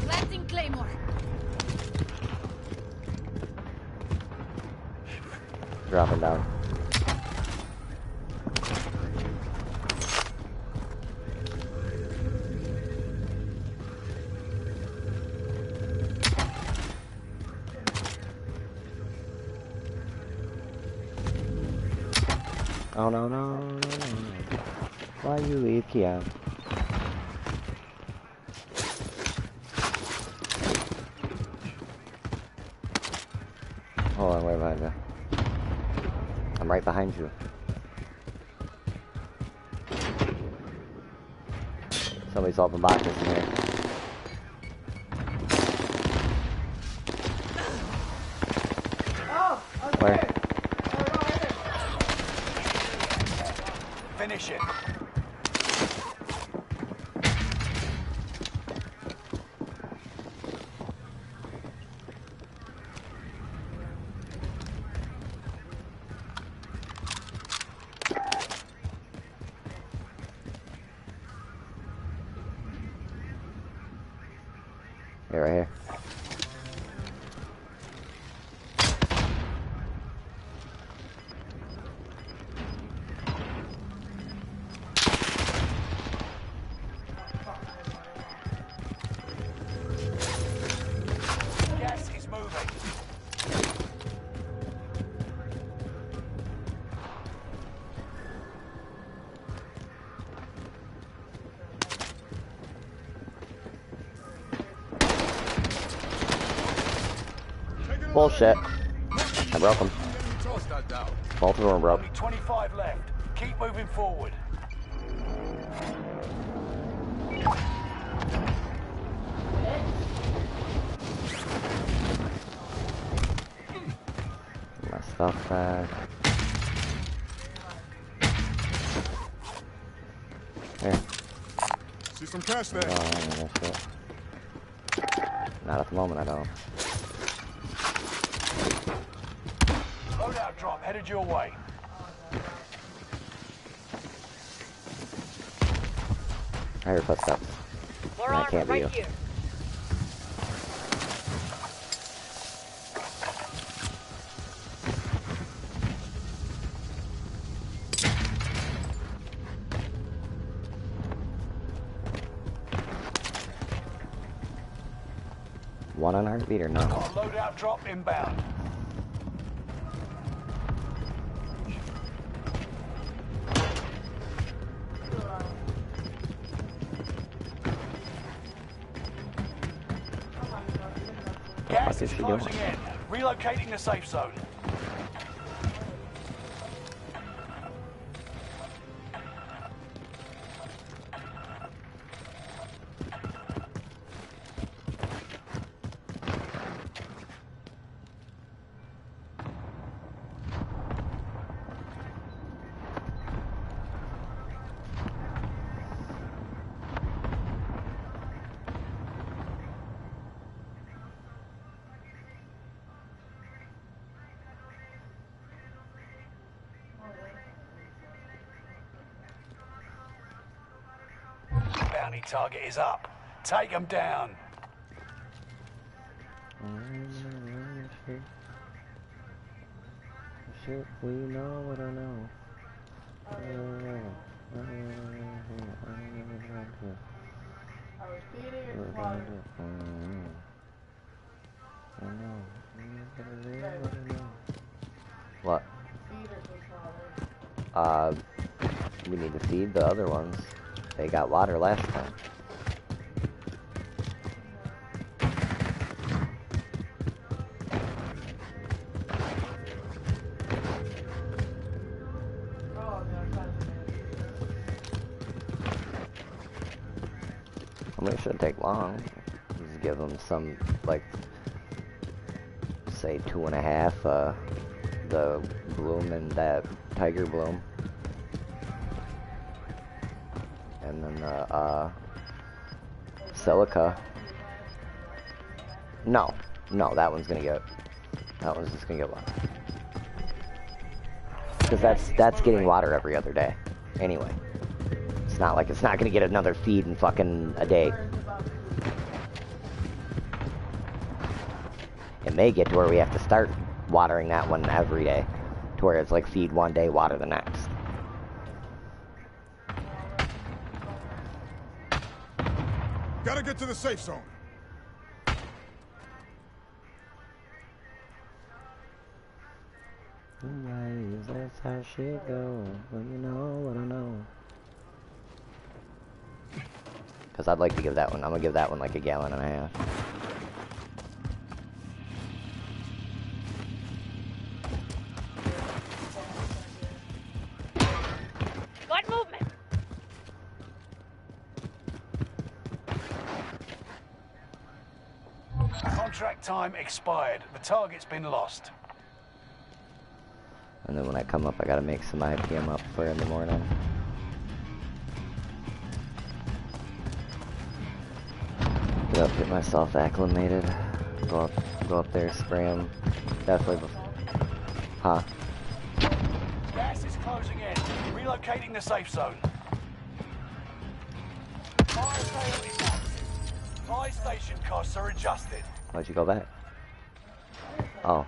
Planting Claymore. Dropping down. Oh no, no, no, no, no. Why you leave Kia? Hold on, wait behind you. I'm right behind you. Somebody's open boxes in here. Oh, I was Where? scared. Here, right here. Gas is moving. Bullshit. I broke them. Both of them broke. Only 25 left. Keep moving forward. My stuff back. Here. See some cash there. Oh, I know that shit. Not at the moment, I don't. Loadout drop headed your way. I hear footsteps. More That armor can't be right you. here. One on heartbeat or no? Got a loadout drop inbound. Gas is is she doing? closing in. Relocating the safe zone. Bounty target is up. Take them down. Shit, we know what I know. I was feeding and slaughtering. What? Feed or some slaughtering. We need to feed the other ones. They got water last time. Oh, no, it's not as I mean, it shouldn't take long. Just give them some, like, say 2.5, the bloom and that tiger bloom. And then the, silica. No, that one's just gonna get water. Because that's getting water every other day. Anyway. It's not like it's not gonna get another feed in fucking a day. It may get to where we have to start watering that one every day. To where it's like feed one day, water the next. Gotta get to the safe zone. Anyways, that's how shit goes. Well, you know what I know. Because I'd like to give that one, I'm gonna give that one like 1.5 gallons. Got movement. Contract time expired. The target's been lost. And then when I come up, I gotta make some IPM up for in the morning. Get myself acclimated. Go up there, spray them. Definitely. Huh? Gas is closing in. Relocating the safe zone. Fire sale is active. Fire station costs are adjusted. Why'd you go back? Oh.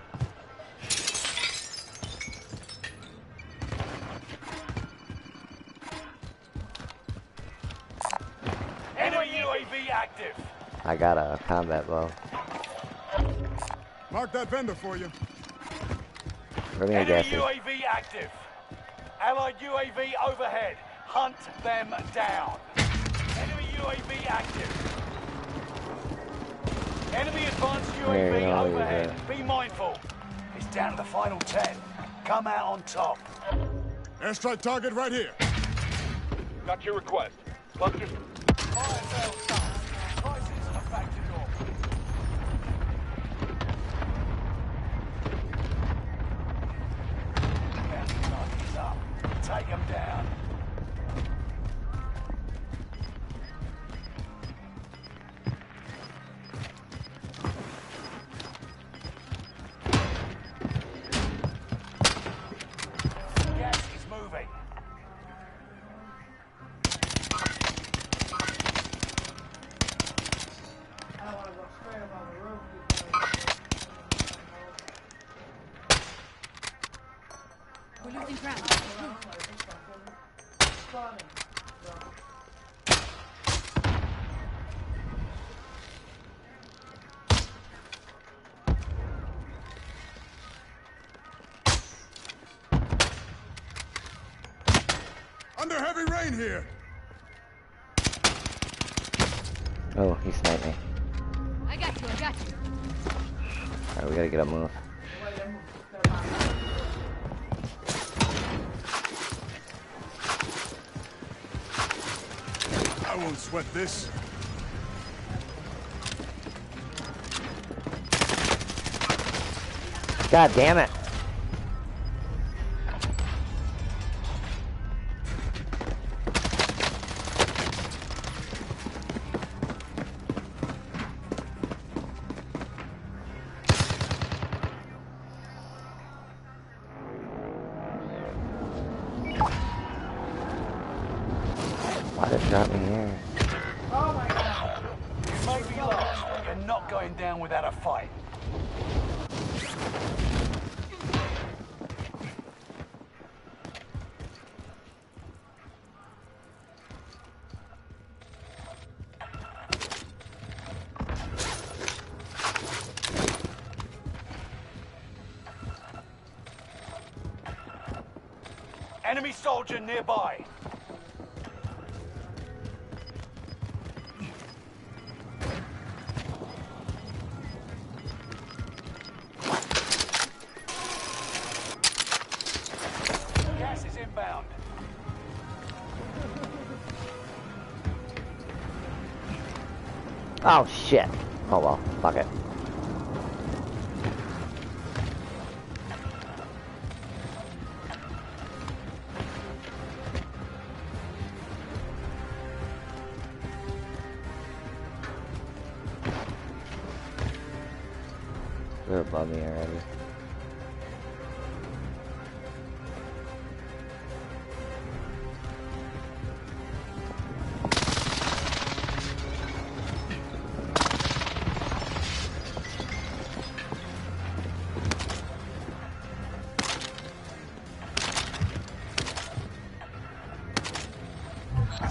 Enemy UAV active. I got a combat bow. Mark that vendor for you. Bring me a Enemy gas. UAV active. Allied UAV overhead. Hunt them down. Enemy UAV active. Enemy advanced UAV Yeah, overhead. Be mindful. It's down to the final 10. Come out on top. Airstrike target right here. Got your request. Clusters. Fire sales done. Prices are back to normal. Bounty target's up. Take them down. Gas is moving. I don't want to go straight up on the roof because We're losing ground. spawning. Under heavy rain here. Oh, he sniped me. I got you. Alright, we gotta get a move. I won't sweat this. God damn it. Why did it drop me here? Oh my god. You may be lost, but you're not going down without a fight. Enemy soldier nearby. Gas is inbound. Oh shit. Oh well, fuck it. They're above me already.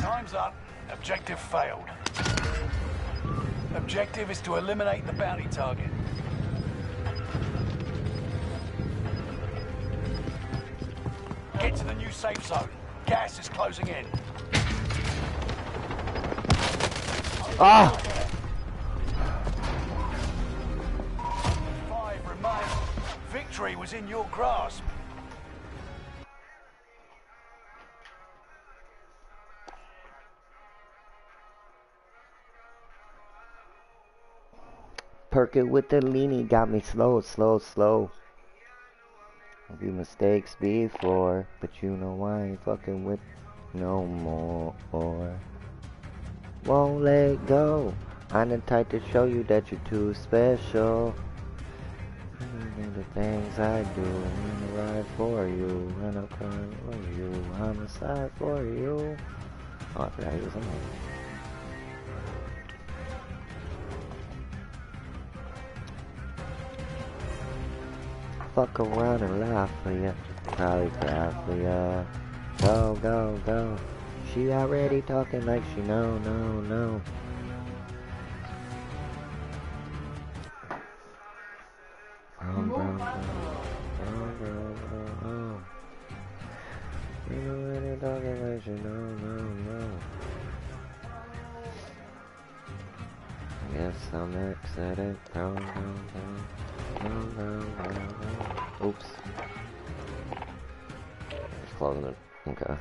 Time's up. Objective failed. Objective is to eliminate the bounty target. Get to the new safe zone. Gas is closing in. Ah! 5 remain. Victory was in your grasp. Perk it with the leanie, got me slow. I'll be mistakes before, but you know I ain't fucking with no more. Won't let go. I'm the type to show you that you're too special. The things I do, I'm gonna ride for you, and I'll cry for you, I'm a side for you. Oh, I forgot he was on there. fuck around and laugh for ya. Probably cry for ya. Go, go, go. She already talking like she know, no. She already talking like she know, no. Yes, I'm excited. Go. Oops. Just closing it. Okay.